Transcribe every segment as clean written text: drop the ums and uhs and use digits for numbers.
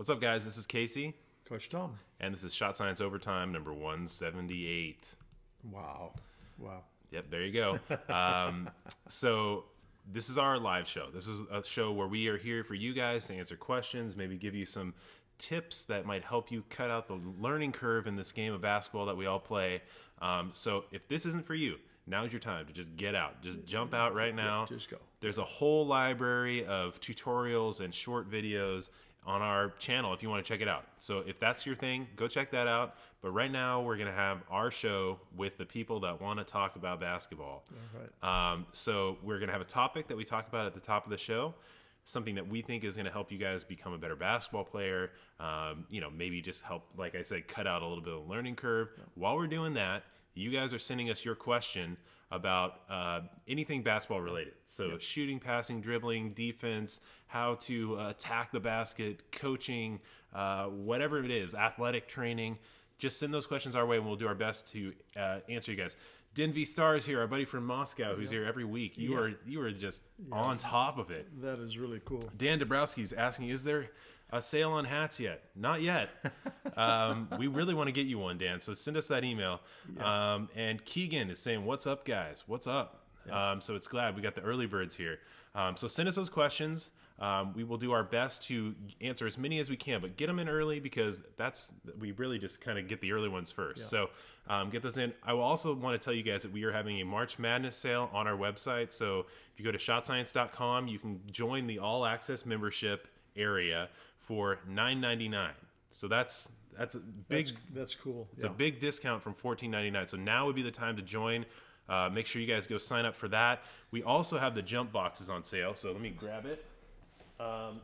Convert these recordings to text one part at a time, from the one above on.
What's up, guys? This is Casey, Coach Tom. and this is Shot Science Overtime number 178. Wow. Yep, there you go. So this is our live show. This is a show where we are here for you guys to answer questions, maybe give you some tips that might help you cut out the learning curve in this game of basketball that we all play. So if this isn't for you, now's your time to just get out. Just jump out right now. Just go. There's a whole library of tutorials and short videos on our channel if you want to check it out. So if that's your thing, go check that out. But right now we're going to have our show with the people that want to talk about basketball. All right. So we're going to have a topic that we talk about at the top of the show, something that we think is going to help you guys become a better basketball player. Maybe just help, like I said, cut out a little bit of a learning curve. Yeah. While we're doing that, you guys are sending us your question about anything basketball related. So shooting, passing, dribbling, defense, how to attack the basket, coaching, whatever it is, athletic training. Just send those questions our way and we'll do our best to answer you guys. Denvi Stars here, our buddy from Moscow, who's here every week. You are just on top of it. That is really cool. Dan Dabrowski's asking, is there a sale on hats yet? Not yet. We really want to get you one, Dan, so send us that email. Yeah. And Keegan is saying, what's up, guys? What's up? Yeah. So it's glad we got the early birds here. So send us those questions. We will do our best to answer as many as we can, but get them in early because we really just kind of get the early ones first. Yeah. So get those in. I will also want to tell you guys that we are having a March Madness sale on our website. So if you go to shotscience.com, you can join the All Access membership area for $9.99. So that's a big. That's cool. It's a big discount from $14.99. So now would be the time to join. Make sure you guys go sign up for that. We also have the jump boxes on sale. So let me grab it. And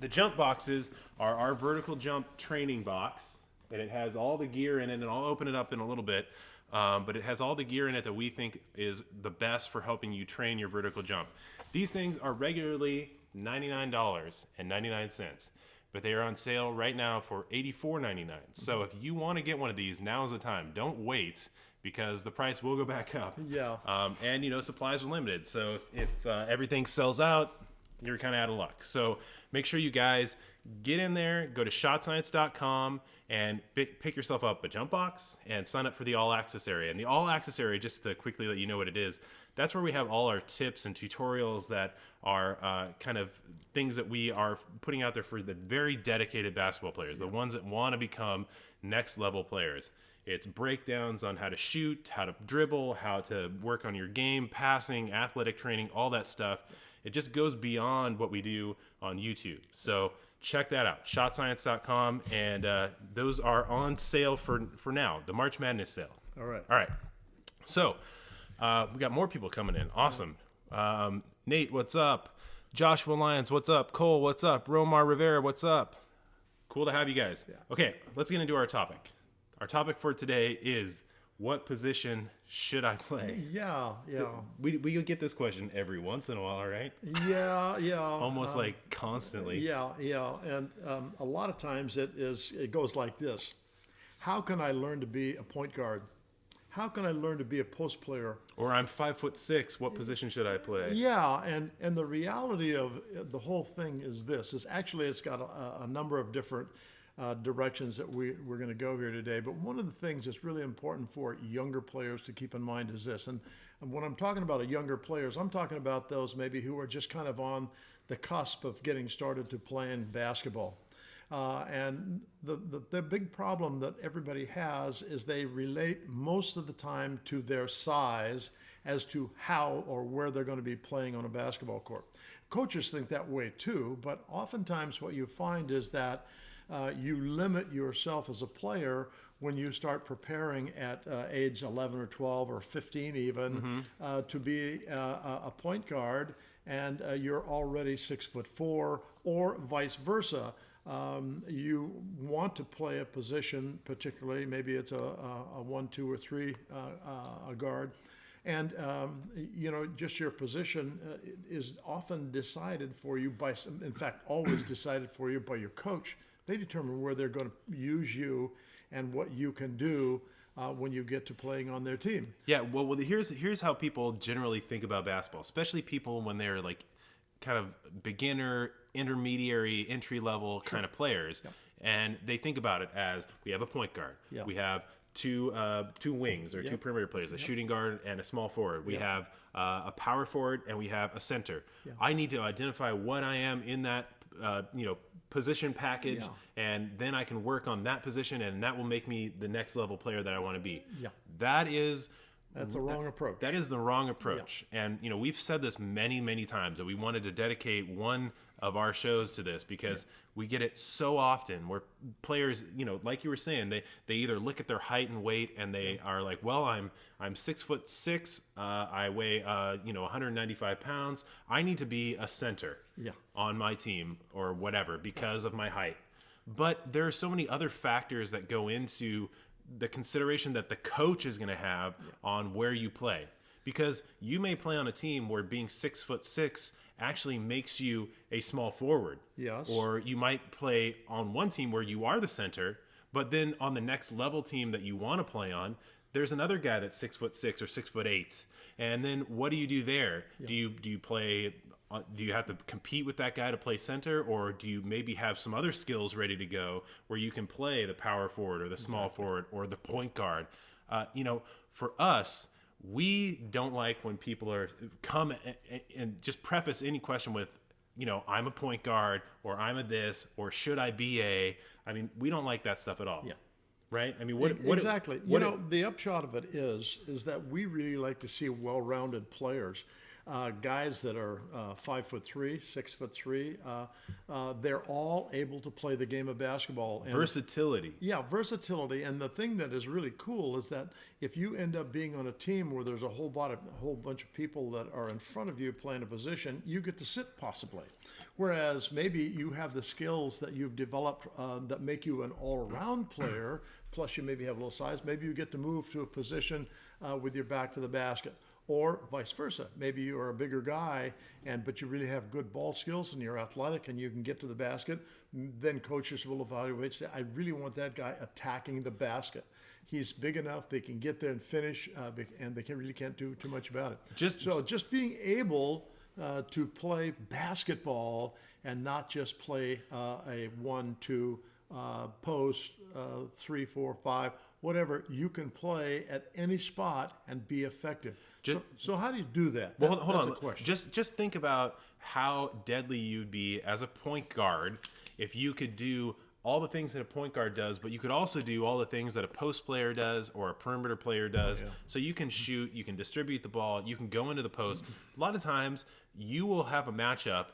the jump boxes are our vertical jump training box, and it has all the gear in it, and I'll open it up in a little bit, but it has all the gear in it that we think is the best for helping you train your vertical jump. These things are regularly $99.99, but they are on sale right now for $84.99. So if you want to get one of these, now's the time. Don't wait, because the price will go back up. Yeah. And supplies are limited, so if everything sells out, you're kind of out of luck. So make sure you guys get in there, go to shotscience.com, and pick yourself up a jump box and sign up for the All Access area. And the All Access area, just to quickly let you know what it is, that's where we have all our tips and tutorials that are kind of things that we are putting out there for the very dedicated basketball players, the ones that want to become next level players. It's breakdowns on how to shoot, how to dribble, how to work on your game, passing, athletic training, all that stuff. It just goes beyond what we do on YouTube. So check that out, shotscience.com, and those are on sale for now, the March Madness sale. All right. So we got more people coming in. Awesome. Nate, what's up? Joshua Lyons, what's up? Cole, what's up? Romar Rivera, what's up? Cool to have you guys. Yeah. Okay, let's get into our topic. Our topic for today is, what position should I play? Yeah. We get this question every once in a while, right? Yeah. Almost like constantly. Yeah. And a lot of times it goes like this. How can I learn to be a point guard? How can I learn to be a post player? Or I'm 5'6". What position should I play? Yeah, and the reality of the whole thing is this: is actually it's got a number of different directions that we're going to go here today. But one of the things that's really important for younger players to keep in mind is this. And when I'm talking about a younger players, I'm talking about those maybe who are just kind of on the cusp of getting started to playing basketball. And the big problem that everybody has is they relate most of the time to their size as to how or where they're going to be playing on a basketball court. Coaches think that way too, but oftentimes what you find is that you limit yourself as a player when you start preparing at age 11 or 12 or 15 even to be a point guard, and you're already 6'4", or vice versa. You want to play a position, particularly maybe it's a 1, 2, or 3 a guard, and just your position is often decided for you by in fact always decided for you by your coach. They determine where they're going to use you and what you can do when you get to playing on their team. Yeah, well, here's how people generally think about basketball, especially people when they're like kind of beginner, intermediary, entry level kind of players, and they think about it as we have a point guard, we have two wings or two perimeter players, a shooting guard and a small forward. We have a power forward and we have a center. I need to identify what I am in that position package, and then I can work on that position, and that will make me the next level player that I want to be. That's the wrong approach. That is the wrong approach. And, we've said this many, many times that we wanted to dedicate one of our shows to this because we get it so often where players, like you were saying, they either look at their height and weight and they are like, well, I'm 6'6", I weigh 195 pounds. I need to be a center on my team or whatever because of my height. But there are so many other factors that go into the consideration that the coach is going to have on where you play, because you may play on a team where being 6'6" actually makes you a small forward. Yes. Or you might play on one team where you are the center, but then on the next level team that you want to play on, there's another guy that's 6'6" or 6'8", and then what do you do there? Do you play? Do you have to compete with that guy to play center, or do you maybe have some other skills ready to go where you can play the power forward or the small forward or the point guard? For us, we don't like when people are come and just preface any question with, I'm a point guard, or I'm a this, or should I be a? I mean, we don't like that stuff at all. Right? I mean, what exactly? The upshot of it is that we really like to see well-rounded players. Guys that are 5'3", 6'3", they're all able to play the game of basketball. And versatility. Yeah, versatility. And the thing that is really cool is that if you end up being on a team where there's a whole bunch of people that are in front of you playing a position, you get to sit possibly. Whereas maybe you have the skills that you've developed that make you an all-around player, plus you maybe have a little size. Maybe you get to move to a position with your back to the basket. Or vice versa. Maybe you are a bigger guy, but you really have good ball skills and you're athletic and you can get to the basket. Then coaches will evaluate, say, I really want that guy attacking the basket. He's big enough, they can get there and finish, and they really can't do too much about it. Just being able to play basketball and not just play a 1-2 post, 3, 4, 5, whatever, you can play at any spot and be effective. So how do you do that? Well, hold That's on. a question. Just think about how deadly you'd be as a point guard if you could do all the things that a point guard does, but you could also do all the things that a post player does or a perimeter player does. So you can shoot, you can distribute the ball, you can go into the post. A lot of times you will have a matchup,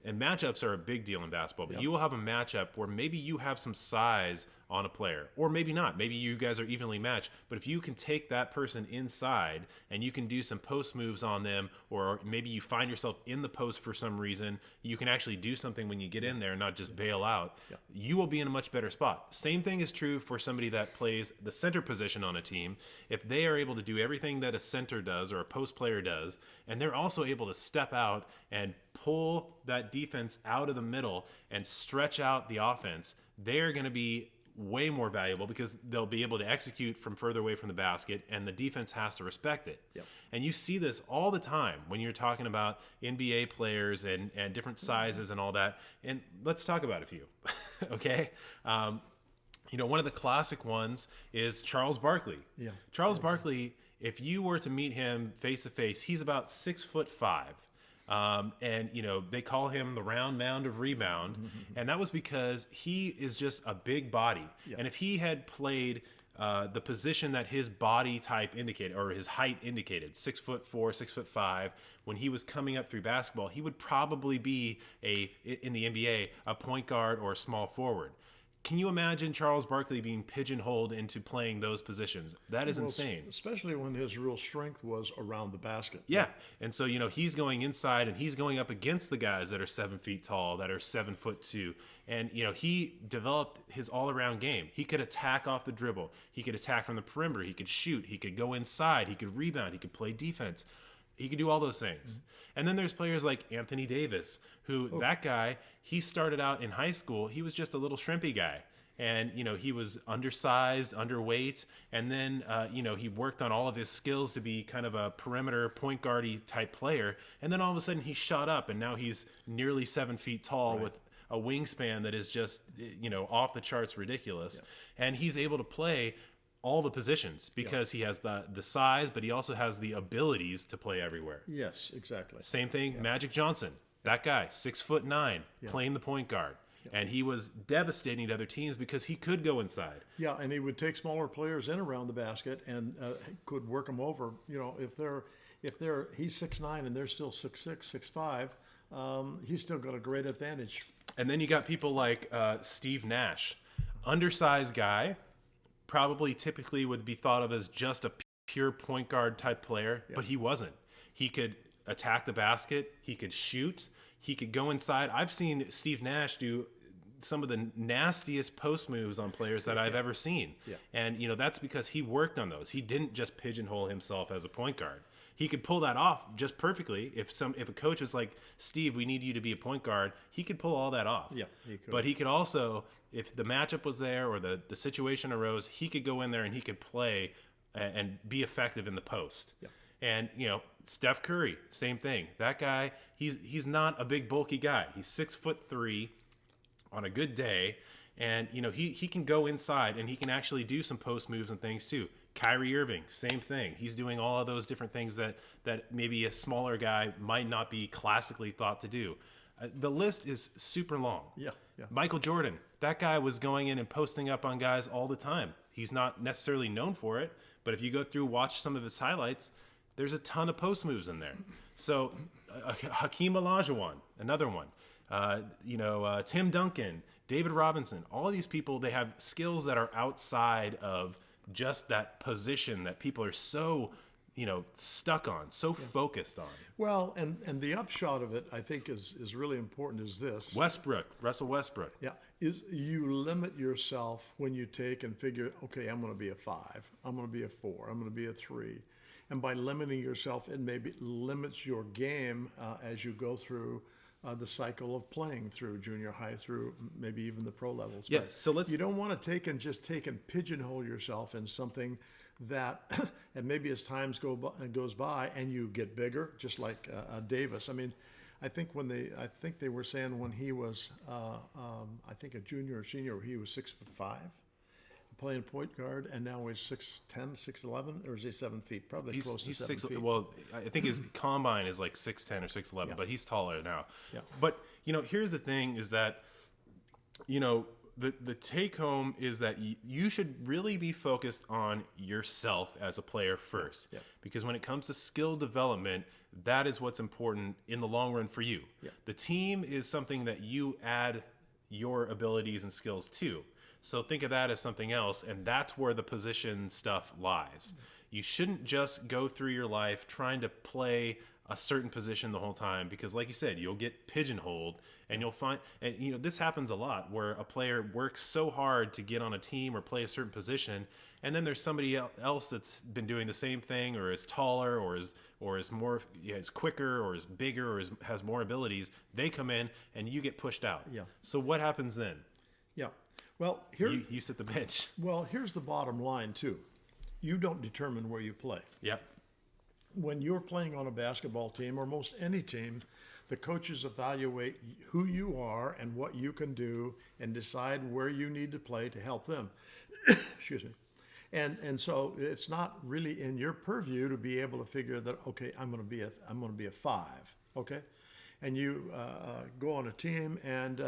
and matchups are a big deal in basketball, but you will have a matchup where maybe you have some size on a player, or maybe not. Maybe you guys are evenly matched, but if you can take that person inside and you can do some post moves on them, or maybe you find yourself in the post for some reason, you can actually do something when you get in there and not just bail out, you will be in a much better spot. Same thing is true for somebody that plays the center position on a team. If they are able to do everything that a center does or a post player does, and they're also able to step out and pull that defense out of the middle and stretch out the offense, they're going to be way more valuable because they'll be able to execute from further away from the basket, and the defense has to respect it. And you see this all the time when you're talking about NBA players and different sizes and all that. And let's talk about a few. Okay. One of the classic ones is Charles Barkley. Charles Barkley, if you were to meet him face to face, he's about 6'5". And they call him the round mound of rebound, and that was because he is just a big body. And if he had played the position that his body type indicated, or his height indicated, 6'4", 6'5", when he was coming up through basketball, he would probably be in the NBA a point guard or a small forward. Can you imagine Charles Barkley being pigeonholed into playing those positions? That is insane. Especially when his real strength was around the basket. Yeah. And so, he's going inside and he's going up against the guys that are 7 feet tall, that are 7'2". And, he developed his all-around game. He could attack off the dribble. He could attack from the perimeter. He could shoot. He could go inside. He could rebound. He could play defense. He could do all those things. And then there's players like Anthony Davis, who that guy, he started out in high school. He was just a little shrimpy guy. And, he was undersized, underweight. And then, he worked on all of his skills to be kind of a perimeter point guardy type player. And then all of a sudden he shot up, and now he's nearly 7 feet tall with a wingspan that is just, off the charts ridiculous. Yeah. And he's able to play all the positions because he has the size, but he also has the abilities to play everywhere. Yes, exactly. Same thing, Magic Johnson. That guy, 6'9", playing the point guard. And he was devastating to other teams because he could go inside. Yeah, and he would take smaller players in around the basket and could work them over. If he's 6'9" and they're still 6'6", 6'5", he's still got a great advantage. And then you got people like Steve Nash, undersized guy, probably typically would be thought of as just a pure point guard type player, but he wasn't. He could attack the basket. He could shoot. He could go inside. I've seen Steve Nash do some of the nastiest post moves on players that I've ever seen. Yeah. And, that's because he worked on those. He didn't just pigeonhole himself as a point guard. He could pull that off just perfectly. If a coach was like, Steve, we need you to be a point guard, he could pull all that off. Yeah, he could. But he could also, if the matchup was there or the situation arose, he could go in there and he could play and be effective in the post. Yeah. And, Steph Curry, same thing. That guy, he's not a big bulky guy. He's 6'3" on a good day. And, he can go inside and he can actually do some post moves and things too. Kyrie Irving, same thing. He's doing all of those different things that maybe a smaller guy might not be classically thought to do. The list is super long. Yeah. Michael Jordan, that guy was going in and posting up on guys all the time. He's not necessarily known for it, but if you go through, watch some of his highlights, there's a ton of post moves in there. So Hakeem Olajuwon, another one. Tim Duncan, David Robinson, all these people, they have skills that are outside of just that position that people are so, stuck on, so focused on. Well, and the upshot of it, I think, is really important is this. Russell Westbrook. Yeah, is you limit yourself when you take and figure, okay, I'm going to be a 5, I'm going to be a 4, I'm going to be a 3. And by limiting yourself, it maybe limits your game as you go through the cycle of playing through junior high, through maybe even the pro levels. Yes, yeah, so you don't want to take and pigeonhole yourself in something that, and maybe as times goes by and you get bigger, just like Davis. I mean, I think they were saying when he was, I think a junior or senior, he was 6'5", playing point guard, and now he's 6'10", 6'11", or is he 7 feet? Probably close to 7 feet. Well, I think his combine is like 6'10" or 6'11", but he's taller now. Yeah. But, here's the thing is that, the take home is that you should really be focused on yourself as a player first. Yeah. Because when it comes to skill development, that is what's important in the long run for you. Yeah. The team is something that you add your abilities and skills to. So think of that as something else, and that's where the position stuff lies. You shouldn't just go through your life trying to play a certain position the whole time because, like you said, you'll get pigeonholed, and you'll find, and this happens a lot where a player works so hard to get on a team or play a certain position, and then there's somebody else that's been doing the same thing or is taller or is more is quicker or is bigger or has more abilities. They come in and you get pushed out. Yeah. So what happens then? Yeah. Well, you sit the bench. Well, here's the bottom line too. You don't determine where you play. Yep. When you're playing on a basketball team or most any team, the coaches evaluate who you are and what you can do and decide where you need to play to help them. Excuse me. And so it's not really in your purview to be able to figure that, okay, I'm going to be a 5, okay? And you go on a team and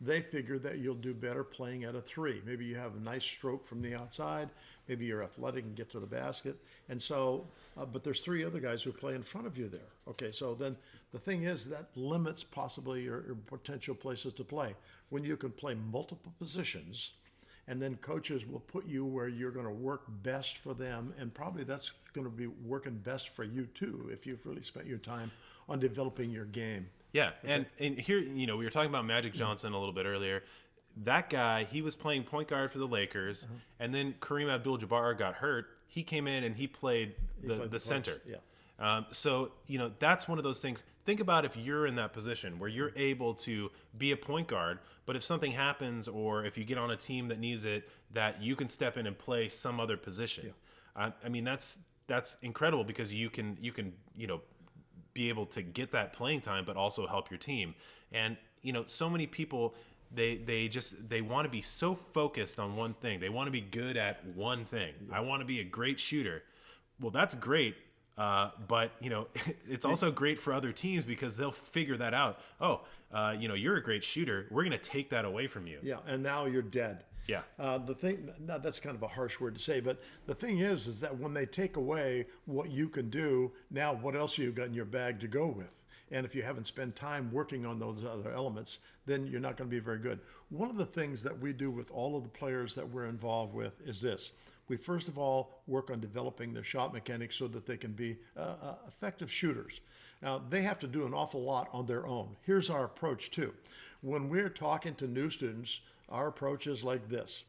they figure that you'll do better playing at a 3. Maybe you have a nice stroke from the outside. Maybe you're athletic and get to the basket. And so, but there's 3 other guys who play in front of you there. Okay, so then the thing is that limits possibly your potential places to play. When you can play multiple positions, and then coaches will put you where you're going to work best for them, and probably that's going to be working best for you too if you've really spent your time on developing your game. Yeah, okay. and here, we were talking about Magic Johnson a little bit earlier. That guy, he was playing point guard for the Lakers, and then Kareem Abdul-Jabbar got hurt. He came in and he played the center. Yeah. So, that's one of those things. Think about if you're in that position where you're able to be a point guard, but if something happens or if you get on a team that needs it, that you can step in and play some other position. I mean, that's incredible because you can be able to get that playing time, but also help your team. And, so many people, they want to be so focused on one thing. They want to be good at one thing. I want to be a great shooter. Well, that's great. But it's also great for other teams because they'll figure that out. Oh, you're a great shooter. We're going to take that away from you. Yeah, and now you're dead. Yeah. The thing, now that's kind of a harsh word to say, but the thing is that when they take away what you can do, now what else you got in your bag to go with? And if you haven't spent time working on those other elements, then you're not going to be very good. One of the things that we do with all of the players that we're involved with is this. We first of all work on developing their shot mechanics so that they can be effective shooters. Now, they have to do an awful lot on their own. Here's our approach too. When we're talking to new students, our approach is like this.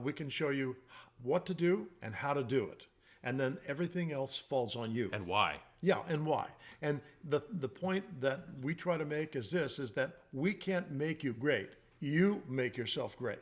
We can show you what to do and how to do it. And then everything else falls on you. And why? Yeah, and why? And the point that we try to make is this, is that we can't make you great. You make yourself great,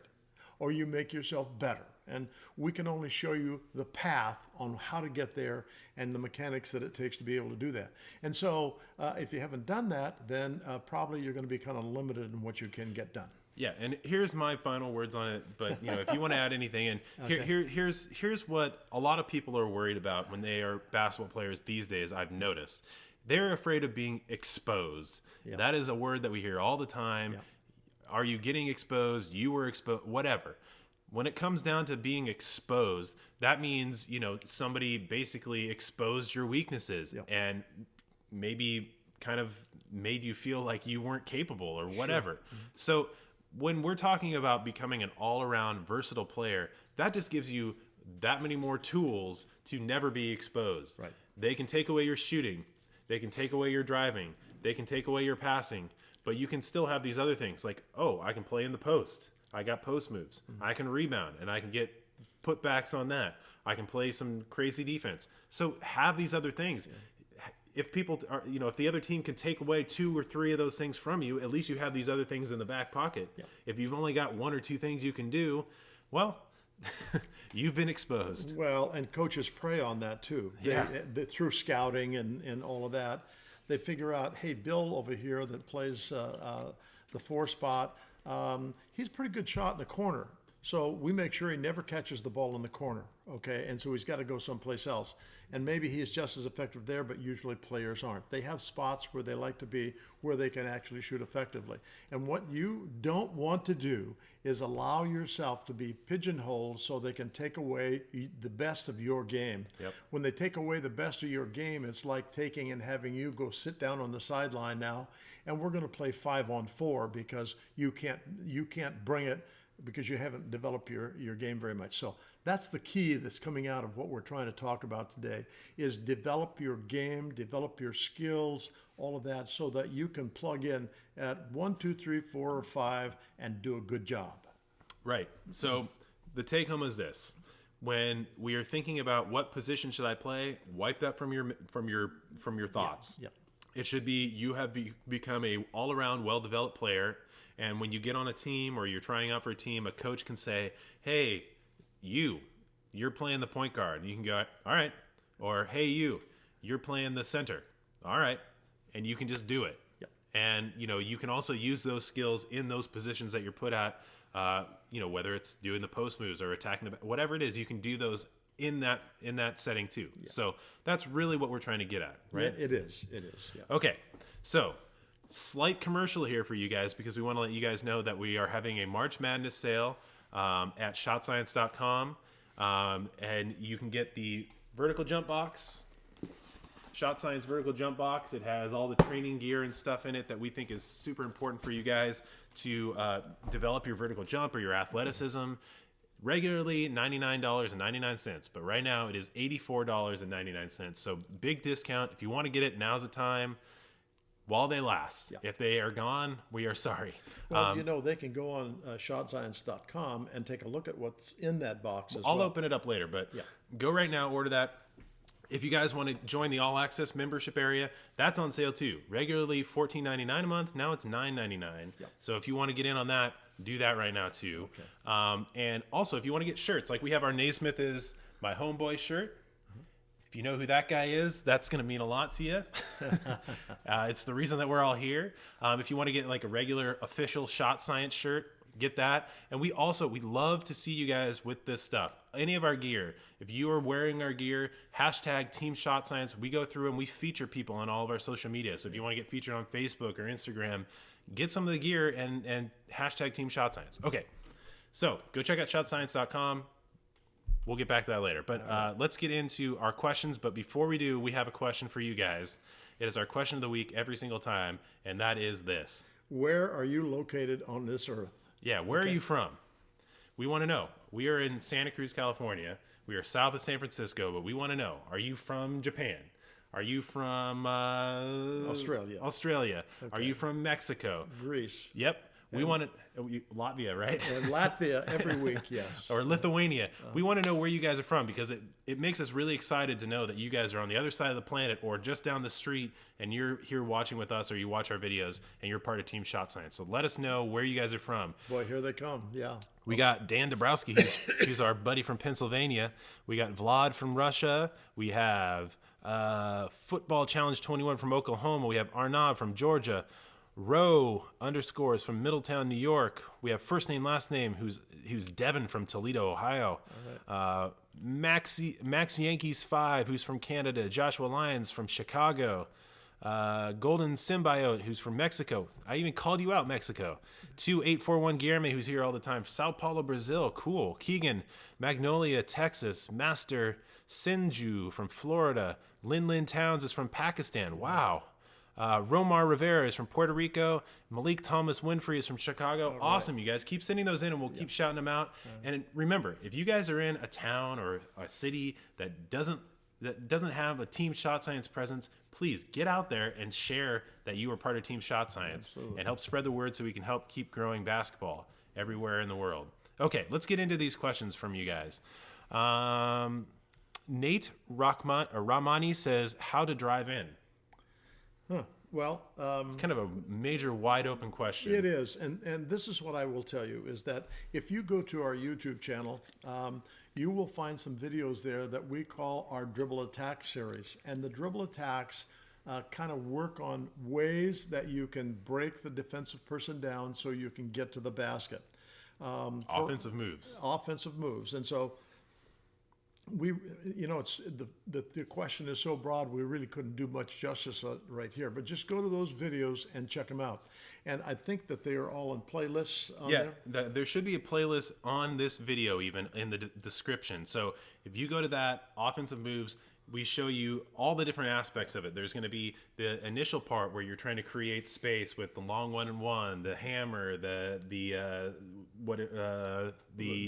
or you make yourself better. And we can only show you the path on how to get there and the mechanics that it takes to be able to do that. And so if you haven't done that, then probably you're going to be kind of limited in what you can get done. Yeah, and here's my final words on it. But if you want to add anything, and Okay. here's what a lot of people are worried about when they are basketball players these days. I've noticed they're afraid of being exposed. Yeah. That is a word that we hear all the time. Yeah. Are you getting exposed? You were exposed. Whatever. When it comes down to being exposed, that means somebody basically exposed your weaknesses Yeah. and maybe kind of made you feel like you weren't capable or whatever. Mm-hmm. So when we're talking about becoming an all-around versatile player, that just gives you that many more tools to never be exposed. Right. They can take away your shooting. They can take away your driving. They can take away your passing. But you can still have these other things like, oh, I can play in the post. I got post moves. Mm-hmm. I can rebound, and I can get putbacks on that. I can play some crazy defense. So have these other things. If people are, if the other team can take away 2 or 3 of those things from you, at least you have these other things in the back pocket. Yeah. If you've only got 1 or 2 things you can do, well, you've been exposed. Well, and coaches prey on that too. They, through scouting and all of that, they figure out, hey, Bill over here that plays the 4 spot, he's a pretty good shot in the corner. So we make sure he never catches the ball in the corner, okay? And so he's got to go someplace else. And maybe he's just as effective there, but usually players aren't. They have spots where they like to be, where they can actually shoot effectively. And what you don't want to do is allow yourself to be pigeonholed so they can take away the best of your game. Yep. When they take away the best of your game, it's like taking and having you go sit down on the sideline now, and we're going to play 5-on-4 because you can't bring it because you haven't developed your game very much. So that's the key that's coming out of what we're trying to talk about today is develop your game, develop your skills, all of that so that you can plug in at 1, 2, 3, 4, or 5 and do a good job. Right. So the take home is this. When we are thinking about what position should I play, wipe that from your thoughts. Yeah. It should be you have become a all-around well-developed player. And when you get on a team or you're trying out for a team, a coach can say, hey, you're playing the point guard. And you can go, all right. Or, hey, you're playing the center. All right. And you can just do it. Yep. And, you can also use those skills in those positions that you're put at, whether it's doing the post moves or attacking whatever it is, you can do those in that setting too. Yeah. So that's really what we're trying to get at, right? Yeah, it is. Yeah. Okay. So slight commercial here for you guys because we want to let you guys know that we are having a March Madness sale at shotscience.com. And you can get the vertical jump box, Shot Science vertical jump box. It has all the training gear and stuff in it that we think is super important for you guys to develop your vertical jump or your athleticism. Regularly $99.99, but right now it is $84.99. So big discount. If you want to get it, now's the time. While they last. Yeah. If they are gone, we are sorry. Well, they can go on shotscience.com and take a look at what's in that box as well. I'll open it up later, but go right now, order that. If you guys want to join the All Access membership area, that's on sale too. Regularly $14.99 a month. Now it's $9.99. Yep. So if you want to get in on that, do that right now too. Okay. And also, if you want to get shirts, like we have our Naismith is my homeboy shirt. If you know who that guy is, that's going to mean a lot to you. It's the reason that we're all here. If you want to get like a regular official Shot Science shirt, get that. And we love to see you guys with this stuff. Any of our gear. If you are wearing our gear, hashtag Team Shot Science. We go through and we feature people on all of our social media. So if you want to get featured on Facebook or Instagram, get some of the gear and hashtag Team Shot Science. Okay, so go check out shotscience.com. We'll get back to that later. But let's get into our questions. But before we do, we have a question for you guys. It is our question of the week every single time, and that is this. Where are you located on this earth? Yeah, where are you from? We want to know. We are in Santa Cruz, California. We are south of San Francisco, but we want to know. Are you from Japan? Are you from Australia. Australia. Okay. Are you from Mexico? Greece. Yep. We want to Latvia, right? And Latvia every week, yes. Or Lithuania. We want to know where you guys are from because it makes us really excited to know that you guys are on the other side of the planet or just down the street and you're here watching with us or you watch our videos and you're part of Team Shot Science. So let us know where you guys are from. Boy, here they come. Yeah. We got Dan Dabrowski, who's our buddy from Pennsylvania. We got Vlad from Russia. We have Football Challenge 21 from Oklahoma. We have Arnav from Georgia. Row _ from Middletown, New York. We have first name, last name, who's Devin from Toledo, Ohio. Right. Max Yankees 5, who's from Canada. Joshua Lyons from Chicago. Golden Symbiote, who's from Mexico. I even called you out, Mexico. 2841 Guillerme, who's here all the time. Sao Paulo, Brazil. Cool. Keegan, Magnolia, Texas. Master Sinju from Florida. Lin Towns is from Pakistan. Wow. Romar Rivera is from Puerto Rico. Malik Thomas Winfrey is from Chicago. Right. Awesome, you guys. Keep sending those in, and we'll keep shouting them out. And remember, if you guys are in a town or a city that doesn't have a Team Shot Science presence, please get out there and share that you are part of Team Shot Science. Absolutely. And help spread the word so we can help keep growing basketball everywhere in the world. Okay, let's get into these questions from you guys. Nate Ramani says, how to drive in? Huh. Well, it's kind of a major, wide open question. It is, and this is what I will tell you is that if you go to our YouTube channel, you will find some videos there that we call our dribble attack series, and the dribble attacks kind of work on ways that you can break the defensive person down so you can get to the basket. Offensive moves, and so. It's the question is so broad we really couldn't do much justice right here. But just go to those videos and check them out. And I think that they are all in playlists. There should be a playlist on this video even in the description. So if you go to that offensive moves, we show you all the different aspects of it. There's going to be the initial part where you're trying to create space with the long 1-and-1, the hammer, the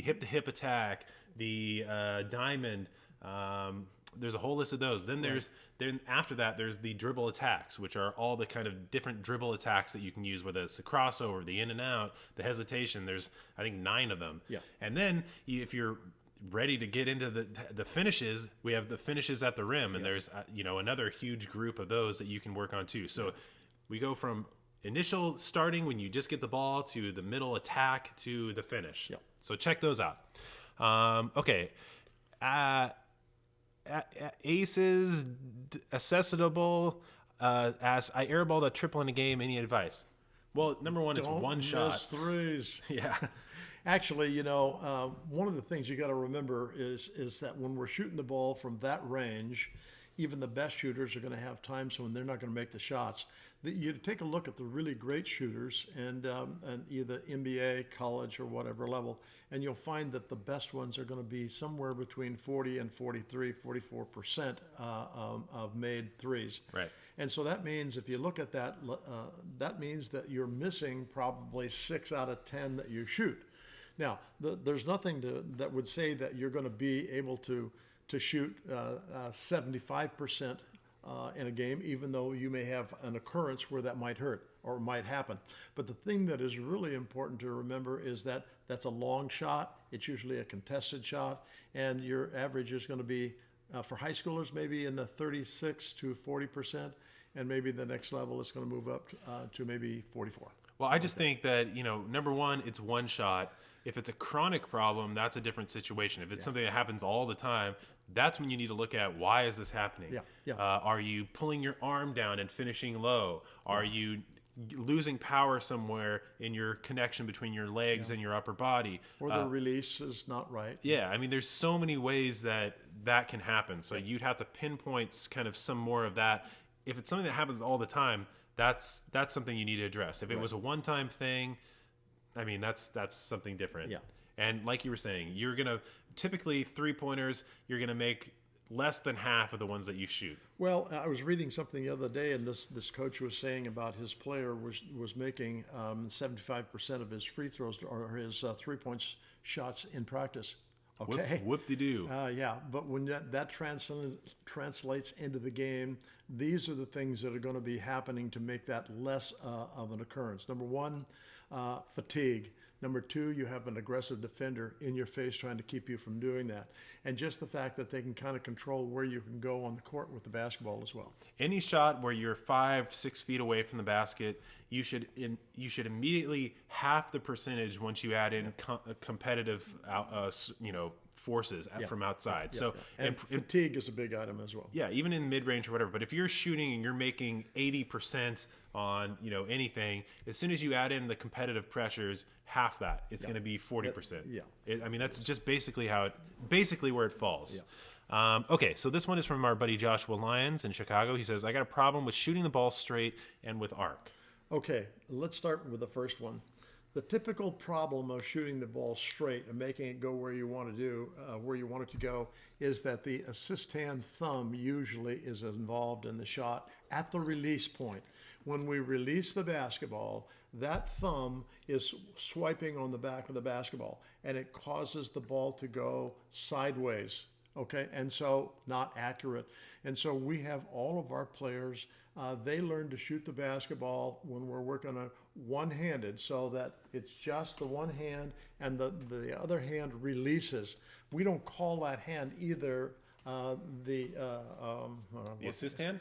hip to hip attack, the diamond. There's a whole list of those. Then after that there's the dribble attacks, which are all the kind of different dribble attacks that you can use, whether it's the crossover, the in and out, the hesitation. There's I think 9 of them. Yeah. And then if you're ready to get into the finishes, we have the finishes at the rim, and there's another huge group of those that you can work on too. So we go from initial starting when you just get the ball to the middle attack to the finish. Yeah. So check those out. Okay. Aces accessible asks, I airballed a triple in a game. Any advice? Well, number one, it's one shot. Don't miss threes. Yeah. Actually, one of the things you got to remember is that when we're shooting the ball from that range, even the best shooters are going to have times when they're not going to make the shots. You take a look at the really great shooters and either NBA, college, or whatever level, and you'll find that the best ones are going to be somewhere between 40 and 43, 44% of made threes. Right. And so that means if you look at that, that means that you're missing probably 6 out of 10 that you shoot. Now, there's nothing that would say that you're going to be able to shoot 75% in a game, even though you may have an occurrence where that might hurt or might happen. But the thing that is really important to remember is that that's a long shot. It's usually a contested shot, and your average is going to be For high schoolers, maybe in the 36 to 40%, and maybe the next level is going to move up to maybe 44. Well, I just think that, number one, it's one shot. If it's a chronic problem, that's a different situation. If it's something that happens all the time, that's when you need to look at, why is this happening? Yeah. Are you pulling your arm down and finishing low? Are you losing power somewhere in your connection between your legs and your upper body? Or the release is not right. Yeah, I mean, there's so many ways that can happen. So you'd have to pinpoint kind of some more of that. If it's something that happens all the time, that's something you need to address. If it was a one-time thing, I mean, that's something different. Yeah. And like you were saying, you're going to typically 3-pointers, you're going to make less than half of the ones that you shoot. Well, I was reading something the other day, and this coach was saying about his player was making 75% of his free throws or his 3-point shots in practice. Okay. Whoop-de-doo. Yeah, but when that translates into the game, these are the things that are going to be happening to make that less of an occurrence. Number one, fatigue. Number two, you have an aggressive defender in your face trying to keep you from doing that. And just the fact that they can kind of control where you can go on the court with the basketball as well. Any shot where you're 5-6 feet away from the basket, you should immediately half the percentage once you add in competitive forces from outside. And fatigue is a big item as well. Yeah, even in mid-range or whatever. But if you're shooting and you're making 80% on anything, as soon as you add in the competitive pressures, half that, it's going to be 40%. I mean, that's just basically where it falls. Yeah. Okay, so this one is from our buddy Joshua Lyons in Chicago. He says, I got a problem with shooting the ball straight and with arc. Okay, let's start with the first one. The typical problem of shooting the ball straight and making it go where you want it to go, is that the assist hand thumb usually is involved in the shot at the release point. When we release the basketball, that thumb is swiping on the back of the basketball, and it causes the ball to go sideways. Okay, and so not accurate. And so we have all of our players, they learn to shoot the basketball when we're working on one-handed, so that it's just the one hand and the other hand releases. We don't call that hand either the assist hand?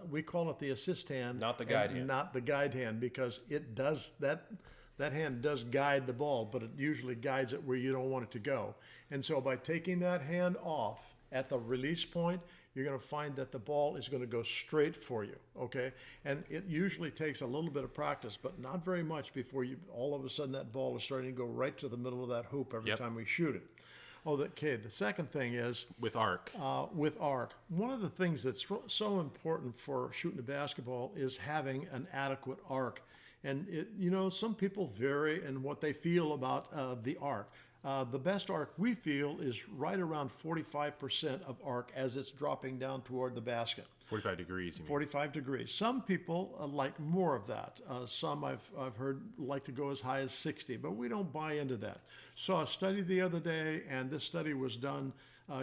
We call it the assist hand. Not the guide hand. Not the guide hand, because it does that hand does guide the ball, but it usually guides it where you don't want it to go. And so by taking that hand off at the release point, you're going to find that the ball is going to go straight for you, okay? And it usually takes a little bit of practice, but not very much, before all of a sudden that ball is starting to go right to the middle of that hoop every time we shoot it. Okay, the second thing is... With arc. One of the things that's so important for shooting a basketball is having an adequate arc. And, some people vary in what they feel about the arc. The best arc we feel is right around 45% of arc as it's dropping down toward the basket. 45 degrees, you mean? 45 degrees. Some people like more of that. Some I've heard like to go as high as 60, but we don't buy into that. Saw a study the other day, and this study was done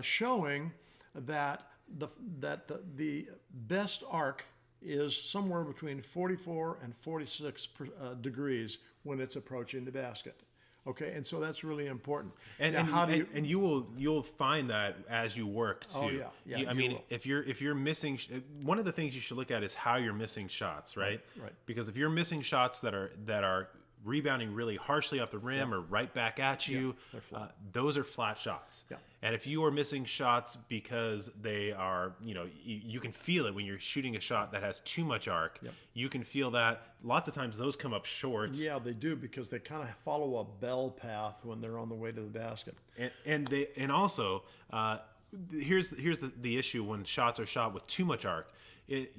showing that the best arc is somewhere between 44 and 46 degrees when it's approaching the basket. Okay, and so that's really important. And you'll find that as you work too. Oh yeah. I mean, if you're missing, one of the things you should look at is how you're missing shots, right? Right. Because if you're missing shots that are rebounding really harshly off the rim or right back at you, those are flat shots. Yeah. And if you are missing shots because they are, you can feel it when you're shooting a shot that has too much arc. Yep. You can feel that. Lots of times those come up short. Yeah, they do, because they kind of follow a bell path when they're on the way to the basket. And also, here's the issue when shots are shot with too much arc.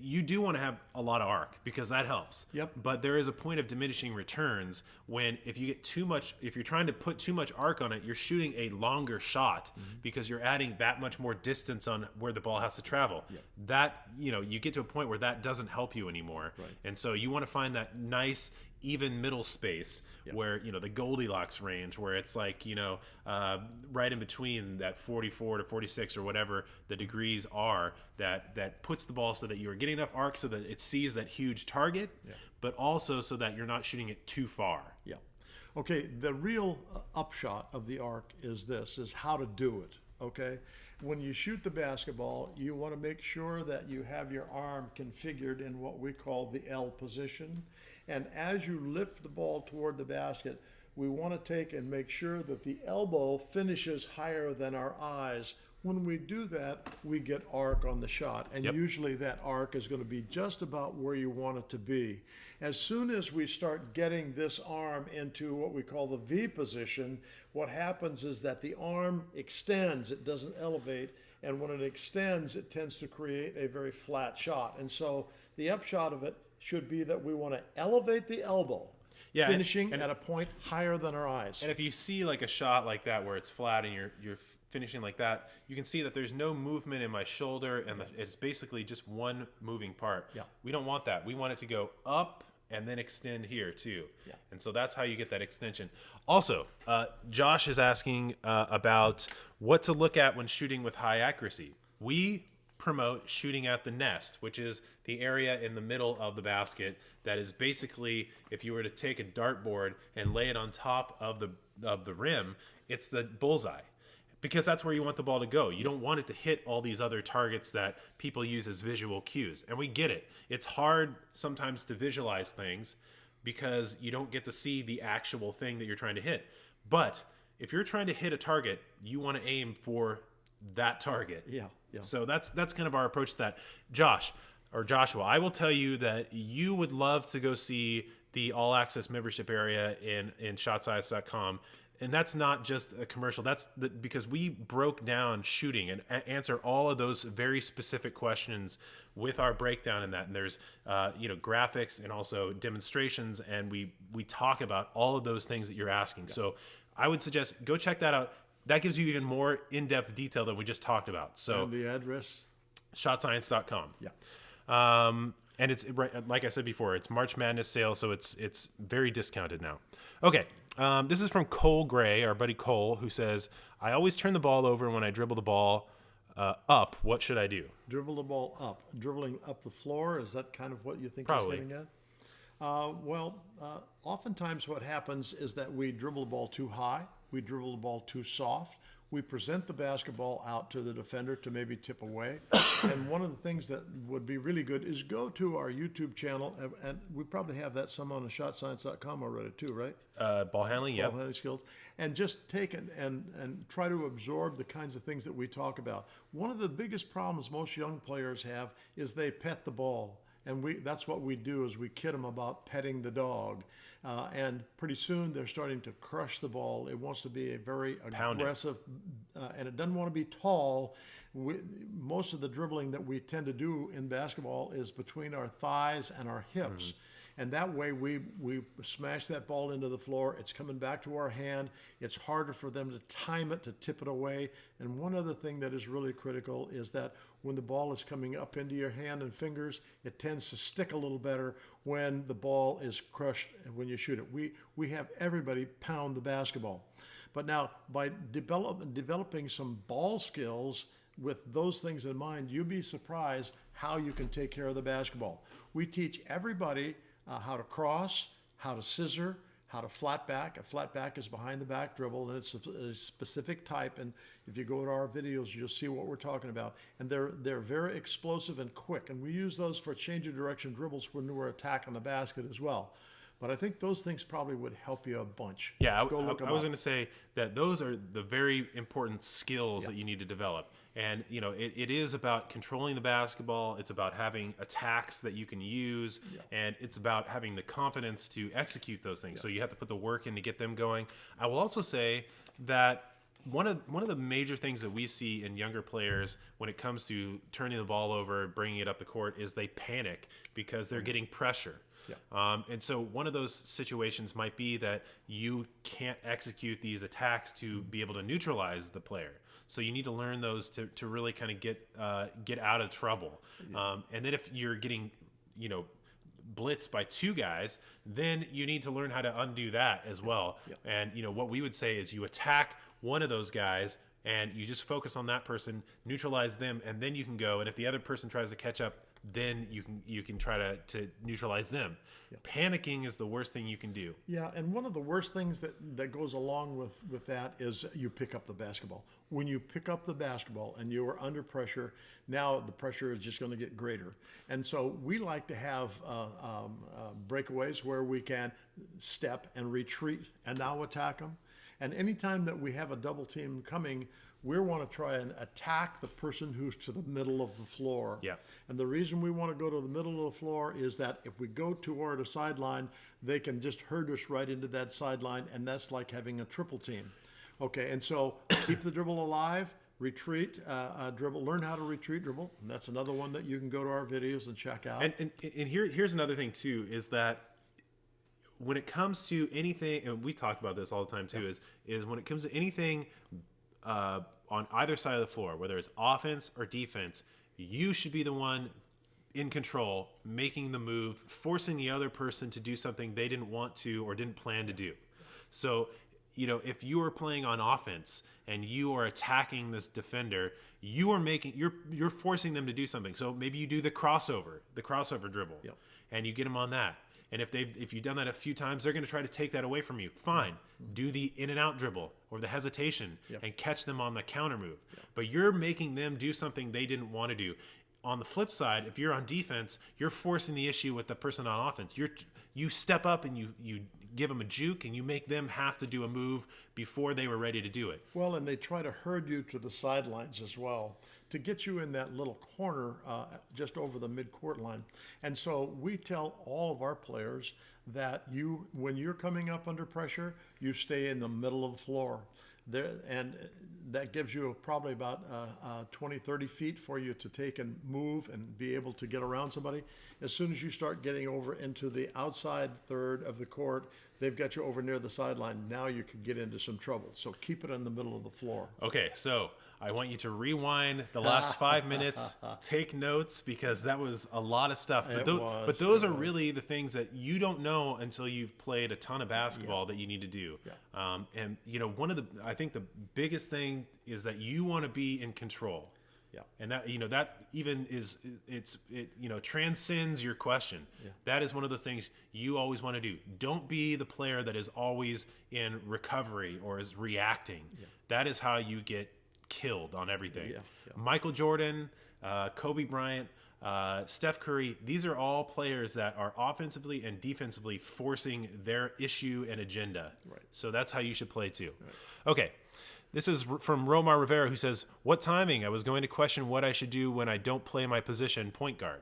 You do want to have a lot of arc, because that helps. Yep. But there is a point of diminishing returns when if you're trying to put too much arc on it, you're shooting a longer shot because you're adding that much more distance on where the ball has to travel. Yep. That, you get to a point where that doesn't help you anymore. Right. And so you want to find that nice, even middle space where, the Goldilocks range, where it's like, right in between that 44 to 46 or whatever the degrees are, that puts the ball so that you're getting enough arc so that it sees that huge target, but also so that you're not shooting it too far. Yeah. Okay, the real upshot of the arc is how to do it. okay? When you shoot the basketball, you want to make sure that you have your arm configured in what we call the L position. And as you lift the ball toward the basket, we want to take and make sure that the elbow finishes higher than our eyes. When we do that, we get arc on the shot, and Yep. usually that arc is going to be just about where you want it to be. As soon as we start getting this arm into what we call the V position, what happens is that the arm extends, it doesn't elevate, and when it extends, it tends to create a very flat shot. And so the upshot of it should be that we want to elevate the elbow, Yeah, finishing at a point higher than our eyes. And if you see like a shot like that where it's flat and you're finishing like that, you can see that there's no movement in my shoulder, and it's basically just one moving part. Yeah. We don't want that. We want it to go up and then extend here too. Yeah. And so that's how you get that extension. Also, Josh is asking about what to look at when shooting with high accuracy. We promote shooting at the nest, which is the area in the middle of the basket that is basically, if you were to take a dartboard and lay it on top of the rim, it's the bullseye. Because that's where you want the ball to go. You don't want it to hit all these other targets that people use as visual cues. And we get it. It's hard sometimes to visualize things because you don't get to see the actual thing that you're trying to hit. But if you're trying to hit a target, you want to aim for that target. Yeah. So that's kind of our approach to that. Joshua, I will tell you that you would love to go see the All Access membership area in ShotScience.com. And that's not just a commercial. Because we broke down shooting and answer all of those very specific questions with our breakdown in that. And there's graphics and also demonstrations, and we talk about all of those things that you're asking. Yeah. So I would suggest go check that out. That gives you even more in-depth detail than we just talked about. So And the address? ShotScience.com. Yeah. And it's like I said before, it's March Madness sale, so it's very discounted now. Okay, this is from Cole Gray, our buddy Cole, who says, "I always turn the ball over when I dribble the ball up. What should I do?" Dribble the ball up. Dribbling up the floor, is that kind of what you think Probably. he's getting at? Oftentimes what happens is that we dribble the ball too high, we dribble the ball too soft, we present the basketball out to the defender to maybe tip away. And one of the things that would be really good is go to our YouTube channel, and we probably have that some on the ShotScience.com already too, right? Ball handling, yeah. Ball handling skills, and just take and try to absorb the kinds of things that we talk about. One of the biggest problems most young players have is they pet the ball. And that's what we do, is we kid them about petting the dog. And pretty soon they're starting to crush the ball. It wants to be a very aggressive, and it doesn't want to be tall. Most of the dribbling that we tend to do in basketball is between our thighs and our hips. Mm-hmm. And that way we smash that ball into the floor. It's coming back to our hand. It's harder for them to time it, to tip it away. And one other thing that is really critical is that when the ball is coming up into your hand and fingers, it tends to stick a little better when the ball is crushed when you shoot it. We have everybody pound the basketball. But now, by developing some ball skills with those things in mind, you'll be surprised how you can take care of the basketball. We teach everybody how to cross, how to scissor, how to flat back. A flat back is behind the back dribble, and it's a specific type. And if you go to our videos, you'll see what we're talking about. And they're very explosive and quick. And we use those for change of direction dribbles when we're attacking the basket as well. But I think those things probably would help you a bunch. Yeah, I was going to say that those are the very important skills that you need to develop. And, it is about controlling the basketball. It's about having attacks that you can use. Yeah. And it's about having the confidence to execute those things. Yeah. So you have to put the work in to get them going. I will also say that one of the major things that we see in younger players when it comes to turning the ball over, bringing it up the court, is they panic because they're getting pressure. Yeah. And so one of those situations might be that you can't execute these attacks to be able to neutralize the player. So you need to learn those to really kind of get out of trouble. Yeah. And then if you're getting, blitzed by two guys, then you need to learn how to undo that as well. Yeah. And what we would say is you attack one of those guys and you just focus on that person, neutralize them, and then you can go. And if the other person tries to catch up, then you can try to neutralize them. Panicking is the worst thing you can do. Yeah, and one of the worst things that goes along with that is you pick up the basketball. When you pick up the basketball and you are under pressure, now the pressure is just going to get greater. And so we like to have breakaways where we can step and retreat and now attack them. And anytime that we have a double team coming, we want to try and attack the person who's to the middle of the floor. Yeah. And the reason we want to go to the middle of the floor is that if we go toward a sideline, they can just herd us right into that sideline, and that's like having a triple team. Okay, and so keep the dribble alive, retreat, dribble, learn how to retreat dribble. And that's another one that you can go to our videos and check out. And here's another thing too, is that when it comes to anything, and we talk about this all the time too, is when it comes to anything on either side of the floor, whether it's offense or defense, you should be the one in control, making the move, forcing the other person to do something they didn't want to or didn't plan to do. So, if you are playing on offense and you are attacking this defender, you're forcing them to do something. So maybe you do the crossover dribble, and you get them on that. And if you've done that a few times, they're going to try to take that away from you. Fine. Do the in and out dribble or the hesitation and catch them on the counter move. But you're making them do something they didn't want to do. On the flip side, if you're on defense, you're forcing the issue with the person on offense. You step up and you give them a juke and you make them have to do a move before they were ready to do it. Well, and they try to herd you to the sidelines as well to get you in that little corner just over the mid-court line. And so we tell all of our players that when you're coming up under pressure, you stay in the middle of the floor. And that gives you probably about 20, 30 feet for you to take and move and be able to get around somebody. As soon as you start getting over into the outside third of the court, they've got you over near the sideline. Now you can get into some trouble. So keep it in the middle of the floor. Okay, so I want you to rewind the last 5 minutes, take notes, because that was a lot of stuff. But those are really the things that you don't know until you've played a ton of basketball that you need to do. Yeah. And I think the biggest thing is that you want to be in control. Yeah. And that even transcends your question. Yeah. That is one of the things you always want to do. Don't be the player that is always in recovery or is reacting. Yeah. That is how you get killed on everything. Yeah. Yeah. Michael Jordan, Kobe Bryant, Steph Curry, these are all players that are offensively and defensively forcing their issue and agenda. Right. So that's how you should play too. Right. Okay. This is from Romar Rivera, who says, "What timing? I was going to question what I should do when I don't play my position, point guard."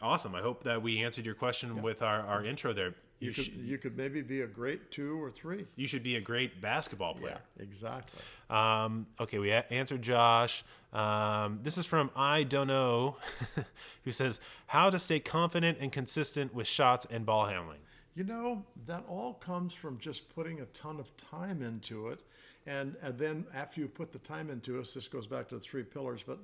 Awesome. I hope that we answered your question with our intro there. You could maybe be a great 2 or 3. You should be a great basketball player. Yeah, exactly. Okay, we answered Josh. This is from I Don't Know, who says, "How to stay confident and consistent with shots and ball handling." That all comes from just putting a ton of time into it. And then after you put the time into it, this goes back to the 3 pillars, but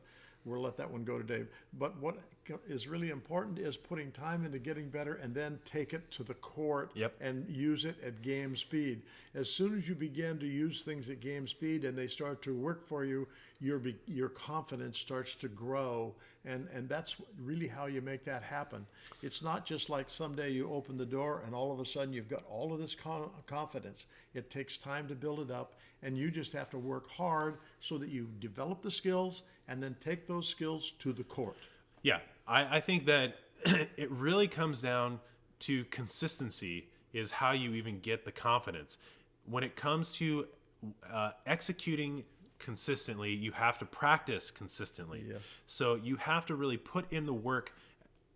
we'll let that one go today. But what is really important is putting time into getting better and then take it to the court and use it at game speed. As soon as you begin to use things at game speed and they start to work for you, your confidence starts to grow. And that's really how you make that happen. It's not just like someday you open the door and all of a sudden you've got all of this confidence. It takes time to build it up, and you just have to work hard so that you develop the skills and then take those skills to the court. Yeah, I think that it really comes down to consistency is how you even get the confidence. When it comes to executing consistently, you have to practice consistently. Yes. So you have to really put in the work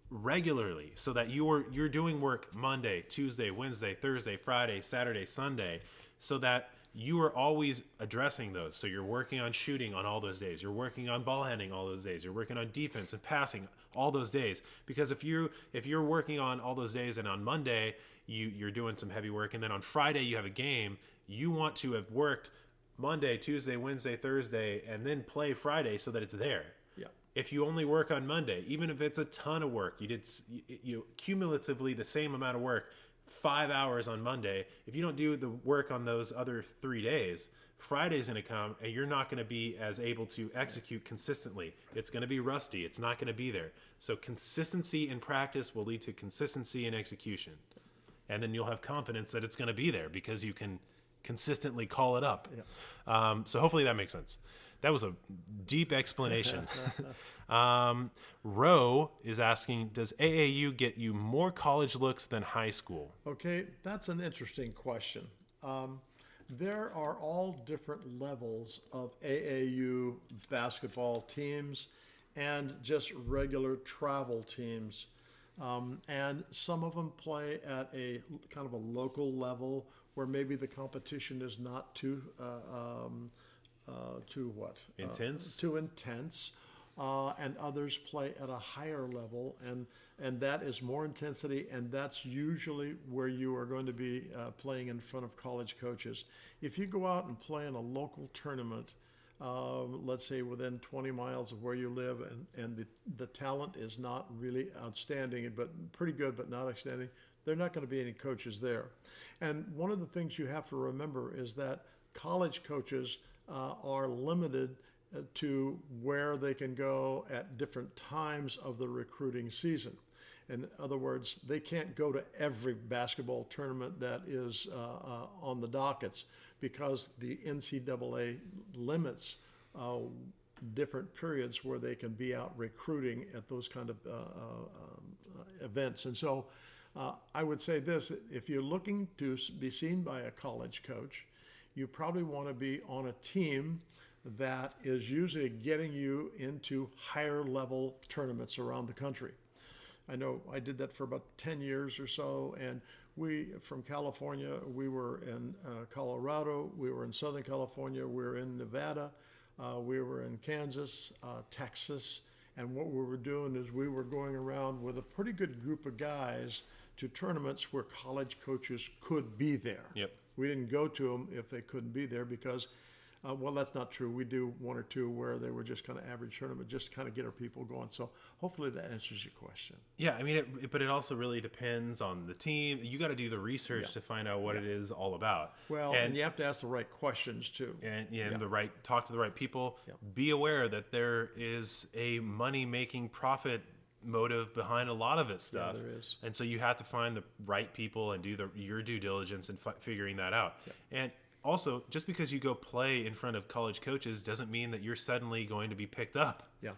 regularly so that you're doing work Monday, Tuesday, Wednesday, Thursday, Friday, Saturday, Sunday, so that you are always addressing those. So you're working on shooting on all those days. You're working on ball handling all those days. You're working on defense and passing all those days. Because if you're working on all those days and on Monday you're doing some heavy work and then on Friday you have a game, you want to have worked Monday, Tuesday, Wednesday, Thursday, and then play Friday so that it's there. Yeah. If you only work on Monday, even if it's a ton of work, you did cumulatively the same amount of work, 5 hours on Monday. If you don't do the work on those other 3 days, Friday's going to come and you're not going to be as able to execute consistently. It's going to be rusty. It's not going to be there. So consistency in practice will lead to consistency in execution. And then you'll have confidence that it's going to be there because you can consistently call it up. Yeah. So hopefully that makes sense. That was a deep explanation. Ro is asking, does AAU get you more college looks than high school? Okay, that's an interesting question. There are all different levels of AAU basketball teams and just regular travel teams. And some of them play at a kind of a local level where maybe the competition is not too Intense? too intense, and others play at a higher level, and that is more intensity, and that's usually where you are going to be playing in front of college coaches. If you go out and play in a local tournament, let's say within 20 miles of where you live, and the talent is not really outstanding, but pretty good, but not outstanding, there are not going to be any coaches there. And one of the things you have to remember is that college coaches are limited to where they can go at different times of the recruiting season. In other words, they can't go to every basketball tournament that is on the dockets because the NCAA limits different periods where they can be out recruiting at those kind of events. And so I would say this, if you're looking to be seen by a college coach, you probably want to be on a team that is usually getting you into higher level tournaments around the country. I know I did that for about 10 years or so, and we, from California, we were in Colorado, we were in Southern California, we were in Nevada, we were in Kansas, Texas, and what we were doing is we were going around with a pretty good group of guys to tournaments where college coaches could be there. Yep. We didn't go to them if they couldn't be there because, well, that's not true. We do one or two where they were just kind of average tournament, just to kind of get our people going. So hopefully that answers your question. Yeah, I mean, but it also really depends on the team. You got to do the research to find out what it is all about. Well, and you have to ask the right questions too. And talk to the right people. Yeah. Be aware that there is a money-making profit motive behind a lot of it stuff. Yeah, there is. And so you have to find the right people and do your due diligence in figuring that out. Yeah. And also, just because you go play in front of college coaches doesn't mean that you're suddenly going to be picked up. Yeah,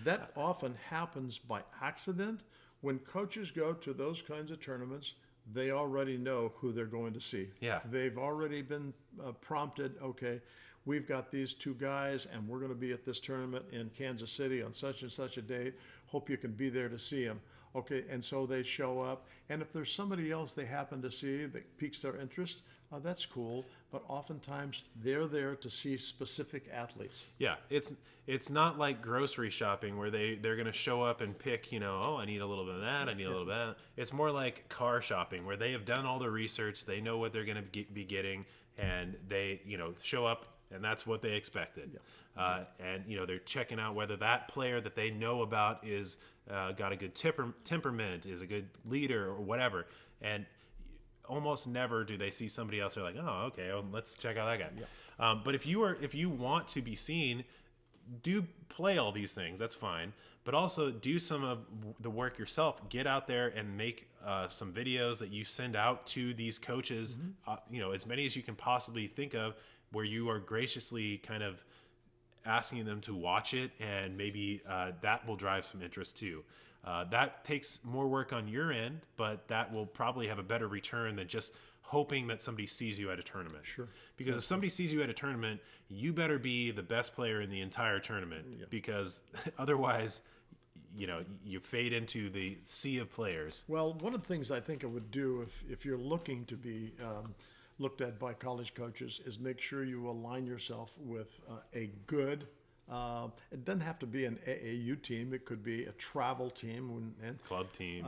that often happens by accident. When coaches go to those kinds of tournaments, they already know who they're going to see. Yeah. They've already been prompted, okay, we've got these two guys and we're going to be at this tournament in Kansas City on such and such a date. Hope you can be there to see them. Okay, and so they show up. And if there's somebody else they happen to see that piques their interest, that's cool. But oftentimes they're there to see specific athletes. Yeah, it's not like grocery shopping where they're going to show up and pick, I need a little bit of that, I need a little bit of that. It's more like car shopping where they have done all the research, they know what they're going to be getting, and they, show up and that's what they expected. Yeah. And, they're checking out whether that player that they know about is got a good temperament, is a good leader or whatever. And almost never do they see somebody else. They're like, oh, okay, well, let's check out that guy. Yeah. But if you want to be seen, do play all these things. That's fine. But also do some of the work yourself. Get out there and make some videos that you send out to these coaches, as many as you can possibly think of, where you are graciously kind of asking them to watch it, and maybe that will drive some interest too. That takes more work on your end, but that will probably have a better return than just hoping that somebody sees you at a tournament. Sure. Because if somebody sees you at a tournament, you better be the best player in the entire tournament, because otherwise, you fade into the sea of players. Well, one of the things I think it would do if you're looking to be looked at by college coaches is make sure you align yourself with a good, it doesn't have to be an AAU team. It could be a travel team and club team,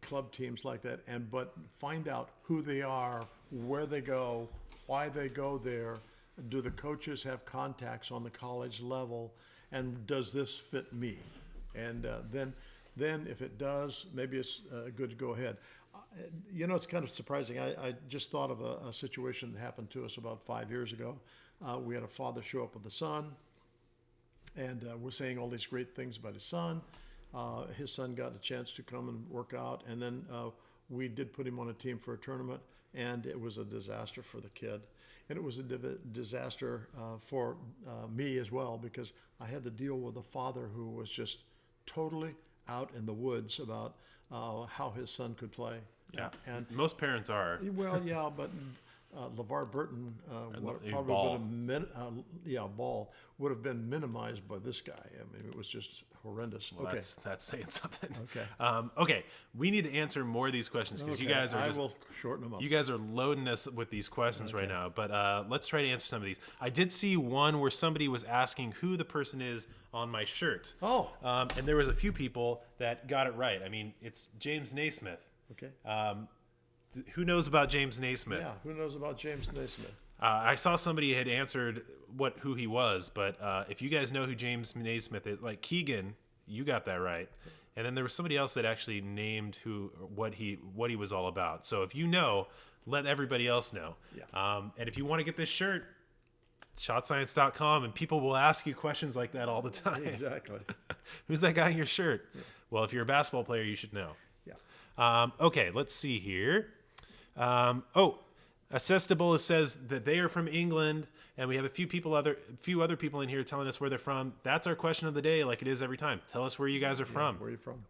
club teams like that. But find out who they are, where they go, why they go there. Do the coaches have contacts on the college level, and does this fit me? And then if it does, maybe it's good to go ahead. You know, it's kind of surprising. I just thought of a situation that happened to us about 5 years ago. We had a father show up with a son, and we're saying all these great things about his son. His son got a chance to come and work out, and then we did put him on a team for a tournament, and it was a disaster for the kid. And it was a disaster for me as well, because I had to deal with a father who was just totally out in the woods about how his son could play. Yeah, And most parents are. well, yeah, but LeVar Burton Ball would have been minimized by this guy. I mean, it was just horrendous. Well, okay, that's saying something. Okay. Okay, we need to answer more of these questions because you guys are I will shorten them up. you guys are loading us with these questions right now. But let's try to answer some of these. I did see one where somebody was asking who the person is on my shirt. Oh. And there was a few people that got it right. I mean, it's James Naismith. Okay. Who knows about James Naismith? Yeah, who knows about James Naismith? I saw somebody had answered who he was, but if you guys know who James Naismith is, like Keegan, you got that right. And then there was somebody else that actually named what he was all about. So if you know, let everybody else know. Yeah. And if you want to get this shirt, shotscience.com, and people will ask you questions like that all the time. Exactly. Who's that guy in your shirt? Yeah. Well, if you're a basketball player, you should know. Yeah. Okay, let's see here. Accessible says that they are from England, and we have a few other people in here telling us where they're from. That's our question of the day, like it is every time. Tell us where you guys are from. Where are you from?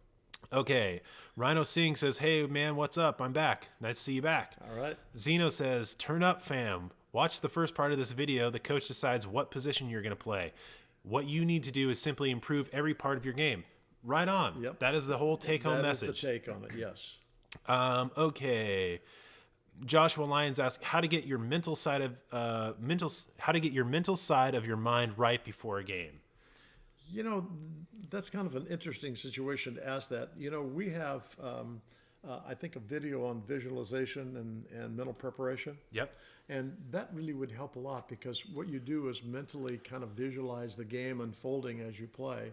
Okay. Rhino Singh says, "Hey man, what's up? I'm back. Nice to see you back." All right. Zeno says, "Turn up, fam. Watch the first part of this video. The coach decides what position you're going to play. What you need to do is simply improve every part of your game." Right on. Yep. That is the whole take-home message. That is the take on it. Yes. Okay. Joshua Lyons asks how to get your mental side of your mind right before a game. You know, that's kind of an interesting situation to ask that. You know, we have, I think, a video on visualization and mental preparation. Yep. And that really would help a lot, because what you do is mentally kind of visualize the game unfolding as you play,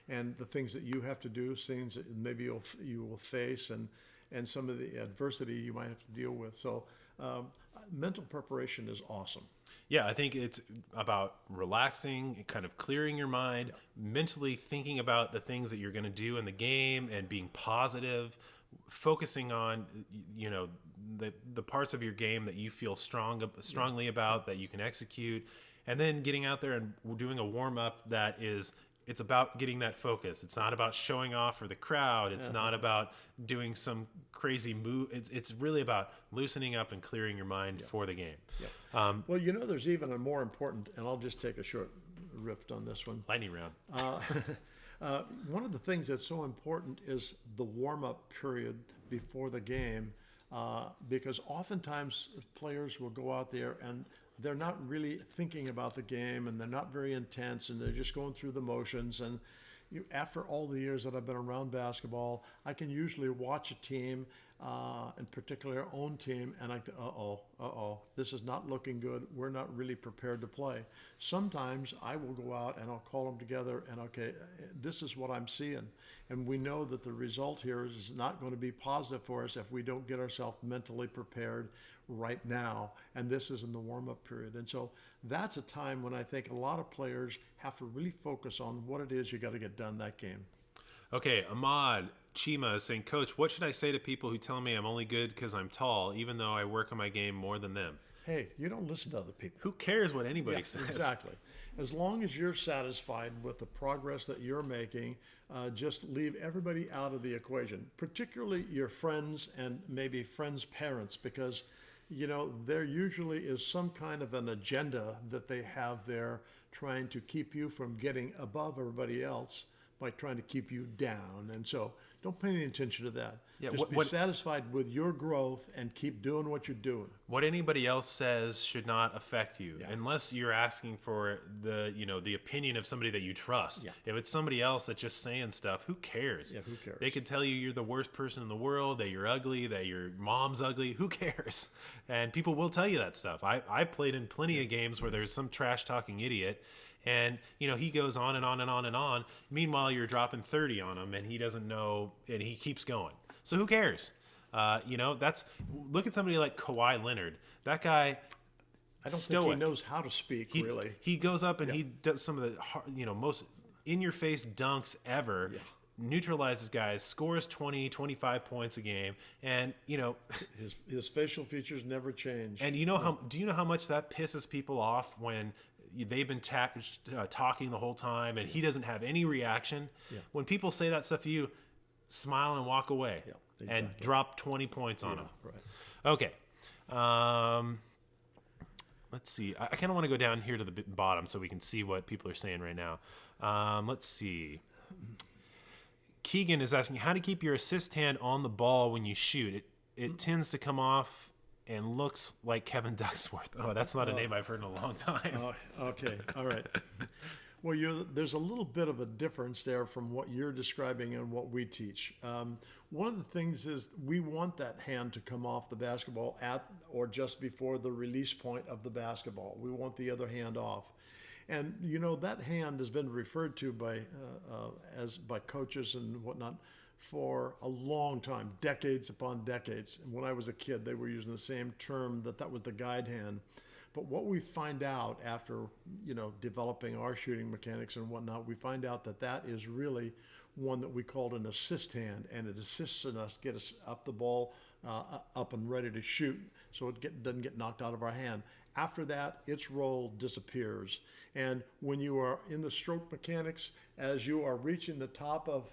and the things that you have to do, things that maybe you will face, and some of the adversity you might have to deal with. So mental preparation is awesome. Yeah, I think it's about relaxing, kind of clearing your mind, mentally thinking about the things that you're going to do in the game and being positive, focusing on, you know, the parts of your game that you feel strongly about, that you can execute, and then getting out there and doing a warm-up that is... It's about getting that focus. It's not about showing off for the crowd. It's not about doing some crazy move. It's really about loosening up and clearing your mind for the game. Yeah. Well, you know, there's even a more important, and I'll just take a short riff on this one. Lightning round. One of the things that's so important is the warm-up period before the game, because oftentimes players will go out there and they're not really thinking about the game, and they're not very intense, and they're just going through the motions. And after all the years that I've been around basketball, I can usually watch a team, in particular our own team, and I go, this is not looking good. We're not really prepared to play. Sometimes I will go out and I'll call them together and, okay, this is what I'm seeing. And we know that the result here is not going to be positive for us if we don't get ourselves mentally prepared right now, and this is in the warm-up period. And so that's a time when I think a lot of players have to really focus on what it is you got to get done that game. Okay, Ahmad Chima is saying, "Coach, what should I say to people who tell me I'm only good because I'm tall, even though I work on my game more than them?" Hey, you don't listen to other people. Who cares what anybody says? Exactly. As long as you're satisfied with the progress that you're making, just leave everybody out of the equation, particularly your friends and maybe friends' parents, because you know, there usually is some kind of an agenda that they have there, trying to keep you from getting above everybody else by trying to keep you down. And so don't pay any attention to that. Yeah, Just be satisfied with your growth and keep doing what you're doing. What anybody else says should not affect you, unless you're asking for the opinion of somebody that you trust. Yeah. If it's somebody else that's just saying stuff, who cares? Yeah, who cares? They could tell you you're the worst person in the world, that you're ugly, that your mom's ugly. Who cares? And people will tell you that stuff. I've played in plenty of games where there's some trash talking idiot, and he goes on and on and on and on. Meanwhile, you're dropping 30 on him, and he doesn't know, and he keeps going. So who cares? Look at somebody like Kawhi Leonard. That guy, I don't stoic. think he knows how to speak, really. He goes up and he does some of the most in-your-face dunks ever. Yeah. Neutralizes guys, scores 20, 25 points a game, and His facial features never change. And do you know how much that pisses people off when they've been talking the whole time and he doesn't have any reaction? Yeah. When people say that stuff to you, smile and walk away, and drop 20 points on them. Right. Okay. Let's see. I kind of want to go down here to the bottom so we can see what people are saying right now. Let's see. Keegan is asking how to keep your assist hand on the ball when you shoot. It tends to come off and looks like Kevin Ducksworth. Oh, that's not a name I've heard in a long time. Okay. All right. Well, there's a little bit of a difference there from what you're describing and what we teach. One of the things is we want that hand to come off the basketball at or just before the release point of the basketball. We want the other hand off. And that hand has been referred to by coaches and whatnot for a long time, decades upon decades. And when I was a kid, they were using the same term that was the guide hand. But what we find out after developing our shooting mechanics and whatnot, we find out that is really one that we called an assist hand, and it assists in us get us up the ball, up and ready to shoot, so it doesn't get knocked out of our hand. After that, its role disappears. And when you are in the stroke mechanics, as you are reaching the top of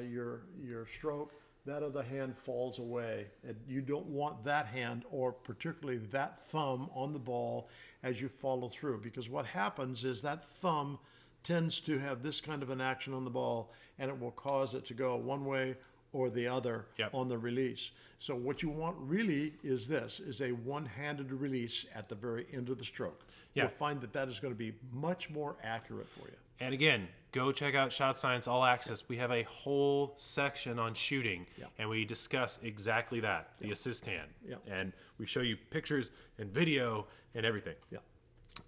your stroke, that other hand falls away. And you don't want that hand, or particularly that thumb, on the ball as you follow through. Because what happens is that thumb tends to have this kind of an action on the ball, and it will cause it to go one way or the other on the release. So what you want really is a one-handed release at the very end of the stroke. You'll find that is going to be much more accurate for you. And again, go check out Shot Science All Access. We have a whole section on shooting, and we discuss exactly that, the assist hand. And we show you pictures and video and everything.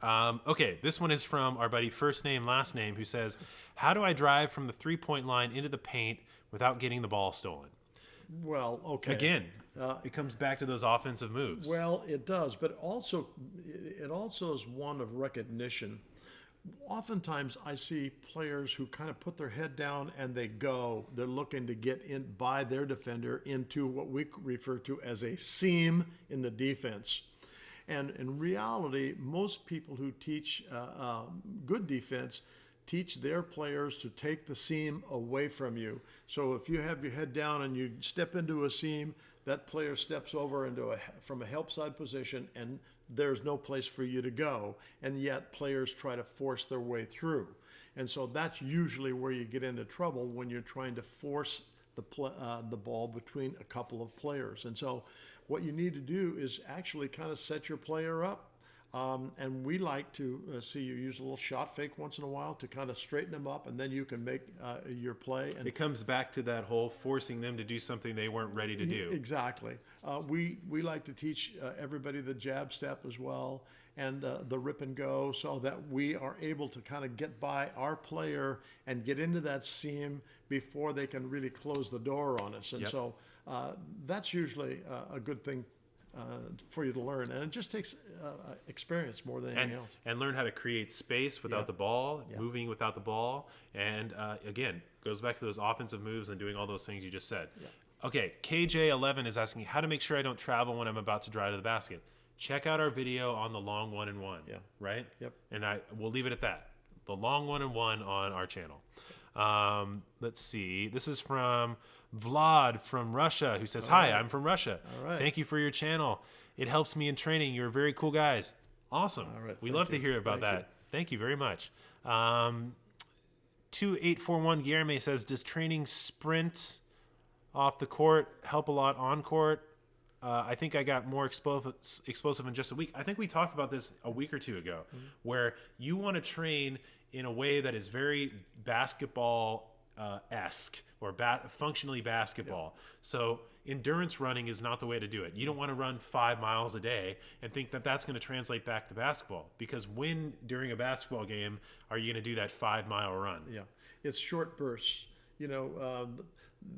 Okay, this one is from our buddy First Name Last Name, who says, how do I drive from the three-point line into the paint without getting the ball stolen? Well, okay. Again, it comes back to those offensive moves. Well, it does, but it also is one of recognition. Oftentimes I see players who kind of put their head down and they're looking to get in by their defender into what we refer to as a seam in the defense. And in reality, most people who teach good defense teach their players to take the seam away from you. So if you have your head down and you step into a seam, that player steps over from a help side position, and there's no place for you to go. And yet players try to force their way through. And so that's usually where you get into trouble, when you're trying to force the ball between a couple of players. And so what you need to do is actually kind of set your player up. And we like to see you use a little shot fake once in a while to kind of straighten them up, and then you can make your play. And it comes back to that whole forcing them to do something they weren't ready to do. Exactly. We like to teach everybody the jab step as well, and the rip and go, so that we are able to kind of get by our player and get into that seam before they can really close the door on us. And so that's usually a good thing for you to learn, and it just takes experience more than anything else. And learn how to create space without the ball, moving without the ball, and again, goes back to those offensive moves and doing all those things you just said. Okay, KJ11 is asking how to make sure I don't travel when I'm about to drive to the basket. Check out our video on the long 1-and-1. Right. And we'll leave it at that. The long 1-and-1 on our channel. Let's see. This is from Vlad from Russia, who says, hi, I'm from Russia. Thank you for your channel. It helps me in training. You're very cool guys. Awesome. We love to hear about that. Thank you very much. 2841 Guillerme says, does training sprint off the court help a lot on court? I think I got more explosive in just a week. I think we talked about this a week or two ago, where you want to train in a way that is very basketball-esque or functionally basketball. So endurance running is not the way to do it. You don't want to run 5 miles a day and think that that's going to translate back to basketball, because when during a basketball game are you going to do that 5 mile run? It's short bursts. you know,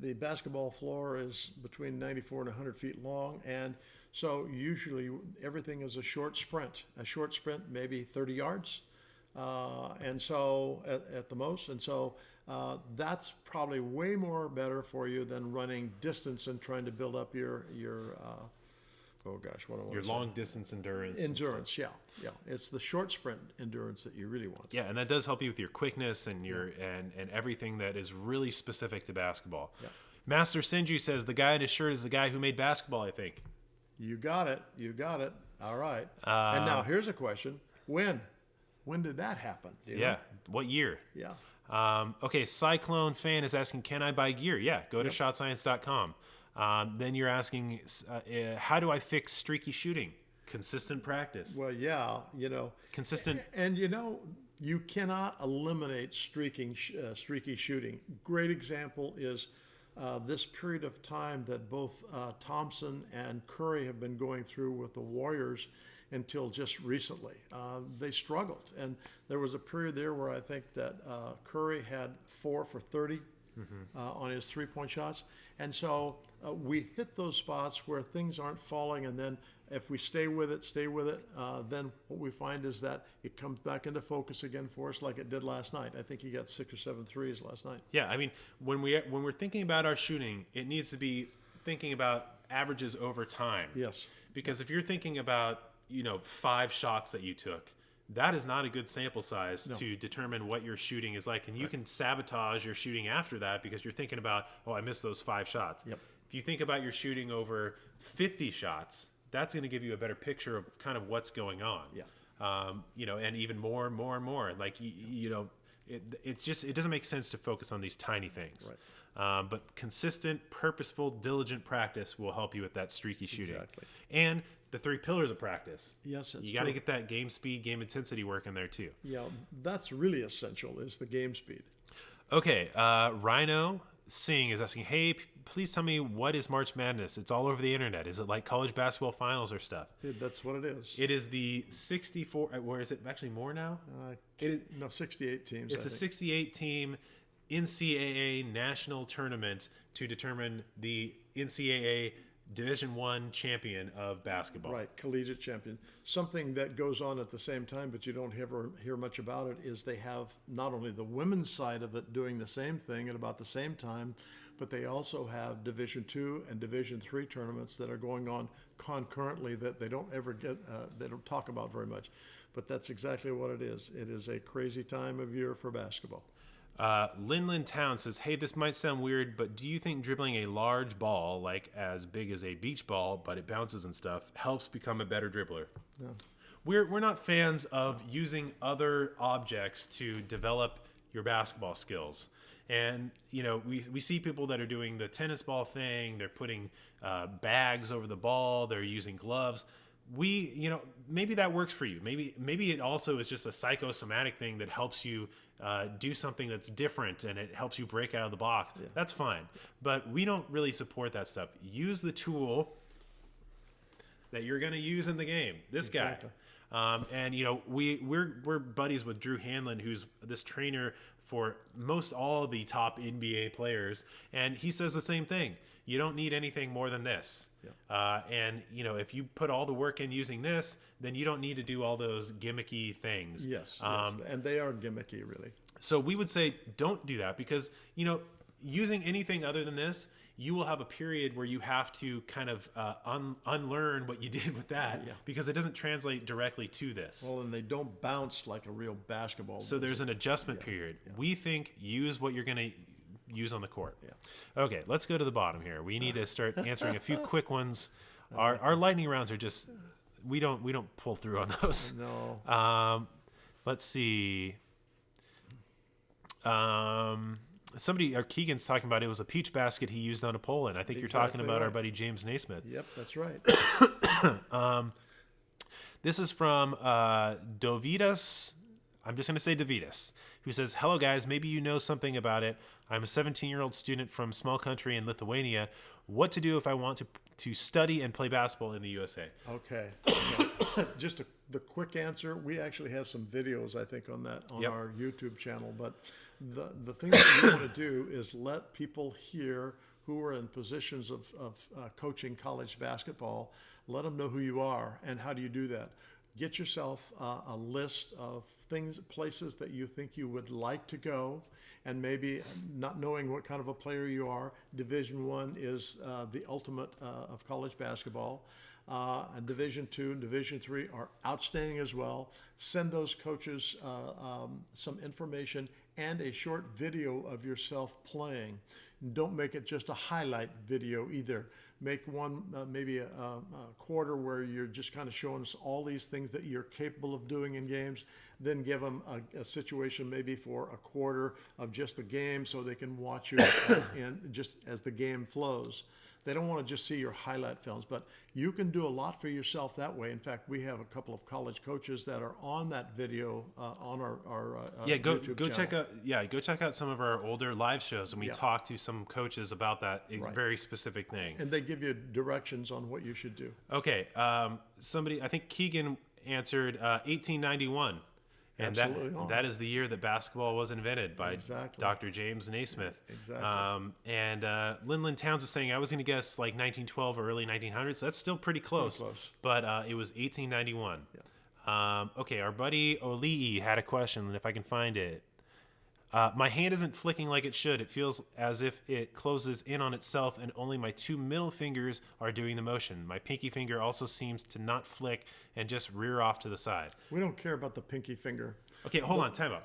the basketball floor is between 94 and 100 feet long, and so usually everything is a short sprint. A short sprint, maybe 30 yards, and so at the most, and so that's probably way more better for you than running distance and trying to build up your oh gosh, what do I want Your to say? long distance endurance. Endurance, yeah. It's the short sprint endurance that you really want. Yeah, and that does help you with your quickness and your and everything that is really specific to basketball. Yeah. Master Sinju says the guy in his shirt is the guy who made basketball, I think. You got it. You got it. All right. And now here's a question: When did that happen? Do you know? What year? Yeah. Okay, Cyclone Fan is asking, can I buy gear? Yeah, go to shotscience.com. Then you're asking, how do I fix streaky shooting? Consistent practice. Well, yeah. Consistent. And you cannot eliminate streaky shooting. Great example is this period of time that both Thompson and Curry have been going through with the Warriors until just recently. They struggled. And there was a period there where I think that Curry had 4 for 30 on his three-point shots. And so we hit those spots where things aren't falling, and then if we stay with it, then what we find is that it comes back into focus again for us like it did last night. I think he got 6 or 7 threes last night. Yeah, I mean, when we're thinking about our shooting, it needs to be thinking about averages over time. Yes. Because if you're thinking about, 5 shots that you took, that is not a good sample size to determine what your shooting is like. And you can sabotage your shooting after that because you're thinking about, I missed those 5 shots. Yep. If you think about your shooting over 50 shots, that's going to give you a better picture of kind of what's going on. Yeah. And even more and more and more. Like, it doesn't make sense to focus on these tiny things. Right. But consistent, purposeful, diligent practice will help you with that streaky shooting. Exactly. And the 3 pillars of practice. Yes, that's you got to true. get that game speed, game intensity work in there too. Yeah, that's really essential is the game speed. Okay, Rhino Singh is asking, hey, please tell me, what is March Madness? It's all over the internet. Is it like college basketball finals or stuff? That's what it is. It is the 64, where is it actually more now? 68 teams. It's a 68 team NCAA national tournament to determine the NCAA Division I champion of basketball. Right, collegiate champion. Something that goes on at the same time, but you don't ever hear much about it, is they have not only the women's side of it doing the same thing at about the same time, but they also have Division II and Division III tournaments that are going on concurrently that they don't ever get, they don't talk about very much. But that's exactly what it is. It is a crazy time of year for basketball. Linlin Town says, hey, this might sound weird, but do you think dribbling a large ball, like as big as a beach ball, but it bounces and stuff, helps become a better dribbler? No. We're not fans of using other objects to develop your basketball skills. And, we see people that are doing the tennis ball thing. They're putting bags over the ball. They're using gloves. Maybe that works for you. Maybe it also is just a psychosomatic thing that helps you do something that's different and it helps you break out of the box. Yeah. That's fine. But we don't really support that stuff. Use the that you're going to use in the game. This exactly. guy. And we're buddies with Drew Hanlon, who's this trainer for most all the top NBA players, and he says the same thing. You don't need anything more than this. Yeah. And if you put all the work in using this, then you don't need to do all those gimmicky things. Yes, and they are gimmicky, really. So we would say don't do that because using anything other than this, you will have a period where you have to kind of unlearn what you did with that because it doesn't translate directly to this. Well, and they don't bounce like a real basketball. So there's an adjustment period. Yeah. We think use what you're going to use on the court. Yeah. Okay, let's go to the bottom here. We need to start answering a few quick ones. Our lightning rounds are just we don't pull through on those. No. Let's see. Keegan's talking about it was a peach basket he used on a pole, and I think you're talking about our buddy James Naismith. Yep, that's right. This is from Dovidas. I'm just going to say Dovidas, who says, hello, guys. Maybe you know something about it. I'm a 17-year-old student from small country in Lithuania. What to do if I want to study and play basketball in the USA? Okay. Just a the quick answer, we actually have some videos, I think, on that on Yep. our YouTube channel. But the thing that we want to do is let people hear who are in positions of coaching college basketball. Let them know who you are and how do you do that. Get yourself a list of things, places that you think you would like to go, and maybe not knowing what kind of a player you are. Division I is the ultimate of college basketball. And Division II and Division III are outstanding as well. Send those coaches some information and a short video of yourself playing. Don't make it just a highlight video either. Make one maybe a quarter where you're just kind of showing us all these things that you're capable of doing in games. Then give them a situation maybe for a quarter of just the game so they can watch you and just as the game flows. They don't want to just see your highlight films, but you can do a lot for yourself that way. In fact, we have a couple of college coaches that are on that video on our YouTube channel. Go check out some of our older live shows, and we talk to some coaches about that very specific thing. And they give you directions on what you should do. Okay, somebody, I think Keegan answered 1891. And that is the year that basketball was invented by Dr. James Naismith. Exactly. And Linland Towns was saying, I was going to guess like 1912 or early 1900s. That's still pretty close. But it was 1891. Yeah. Okay, our buddy Olii had a question, and if I can find it. My hand isn't flicking like it should. It feels as if it closes in on itself, and only my two middle fingers are doing the motion. My pinky finger also seems to not flick and just rear off to the side. We don't care about the pinky finger. Okay, hold on, time out.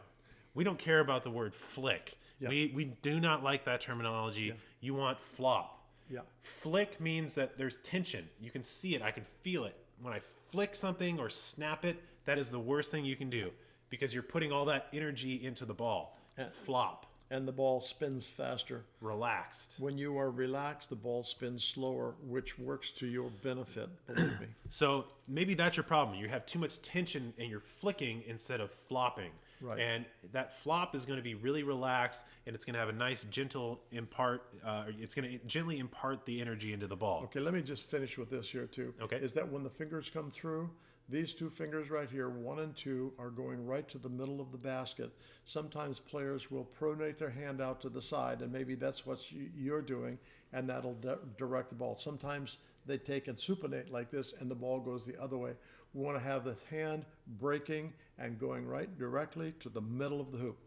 We don't care about the word flick. Yeah. We do not like that terminology. Yeah. You want flop. Yeah. Flick means that there's tension. You can see it. I can feel it. When I flick something or snap it, that is the worst thing you can do because you're putting all that energy into the ball. Flop. And the ball spins faster. Relaxed. When you are relaxed, the ball spins slower, which works to your benefit, believe me. So maybe that's your problem. You have too much tension and you're flicking instead of flopping. Right. And that flop is going to be really relaxed, and it's going to have a nice gentle it's going to gently impart the energy into the ball. Okay, let me just finish with this here too. Okay. Is that when the fingers come through, these two fingers right here, 1 and 2, are going right to the middle of the basket. Sometimes players will pronate their hand out to the side, and maybe that's what you're doing, and that'll direct the ball. Sometimes they take and supinate like this, and the ball goes the other way. We want to have the hand breaking and going right directly to the middle of the hoop.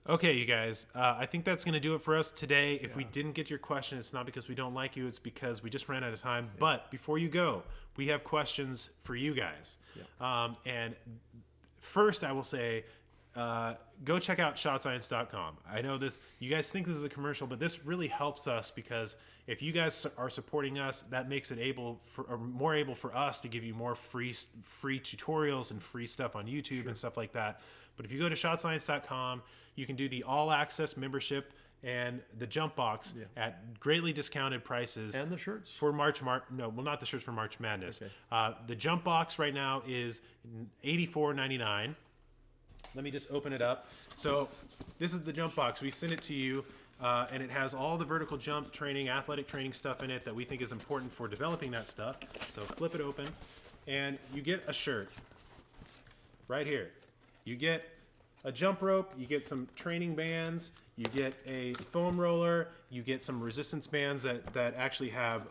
Okay, you guys, I think that's going to do it for us today. If we didn't get your question, it's not because we don't like you. It's because we just ran out of time. Yeah. But before you go, we have questions for you guys. Yeah. And first, I will say, go check out shotscience.com. I know you guys think this is a commercial, but this really helps us because if you guys are supporting us, that makes it more able for us to give you more free tutorials and free stuff on YouTube and stuff like that. But if you go to shotscience.com, you can do the all-access membership and the jump box at greatly discounted prices. And the shirts? For not the shirts for March Madness. Okay. The jump box right now is $84.99. Let me just open it up. So this is the jump box. We send it to you, and it has all the vertical jump training, athletic training stuff in it that we think is important for developing that stuff. So flip it open, and you get a shirt right here. You get a jump rope, you get some training bands, you get a foam roller, you get some resistance bands that actually have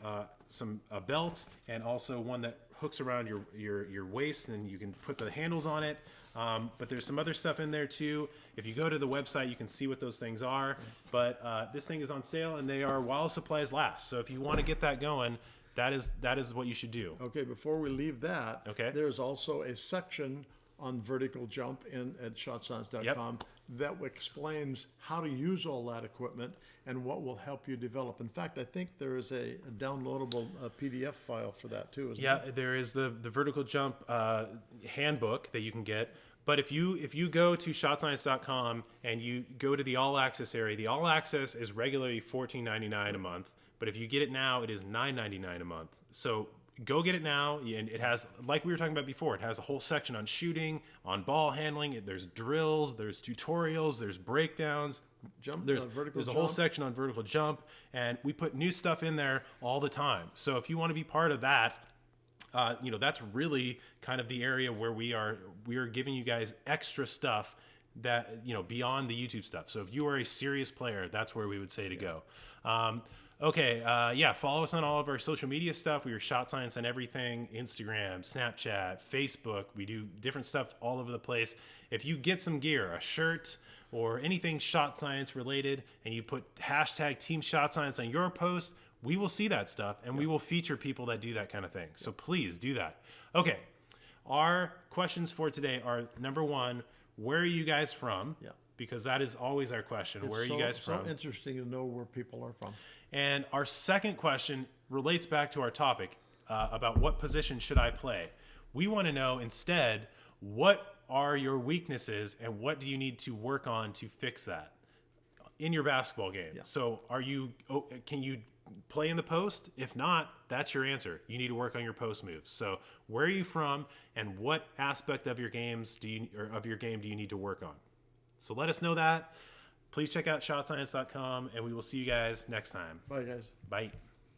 some belts, and also one that hooks around your waist, and you can put the handles on it. But there's some other stuff in there too. If you go to the website, you can see what those things are. But this thing is on sale, and they are while supplies last. So if you want to get that going, that is what you should do. Okay, before we leave that, there's also a section on vertical jump at shotscience.com that explains how to use all that equipment and what will help you develop. In fact, I think there is a downloadable PDF file for that too, isn't there? Yeah, there is the vertical jump handbook that you can get. But if you go to shotscience.com and you go to the all access area, the all access is regularly $14.99 a month. But if you get it now, it is $9.99 a month. So go get it now, and it has, like we were talking about before, it has a whole section on shooting, on ball handling. There's drills, there's tutorials, there's breakdowns. There's a whole section on vertical jump, and we put new stuff in there all the time. So if you want to be part of that, that's really kind of the area where we are giving you guys extra stuff that, beyond the YouTube stuff. So if you are a serious player, that's where we would say to go. Follow us on all of our social media stuff. We are Shot Science on everything: Instagram, Snapchat, Facebook. We do different stuff all over the place. If you get some gear, a shirt or anything Shot Science related, and you put hashtag Team Shot Science on your post, we will see that stuff, and we will feature people that do that kind of thing. So please do that. Okay, our questions for today are, number one, where are you guys from? Yeah. Because that is always our question. Where are you guys from? So interesting to know where people are from. And our second question relates back to our topic about what position should I play. We want to know instead, what are your weaknesses and what do you need to work on to fix that in your basketball game? Yeah. So can you play in the post? If not, that's your answer. You need to work on your post moves. So where are you from, and what aspect of your game do you need to work on? So let us know that. Please check out shotscience.com, and we will see you guys next time. Bye, guys. Bye.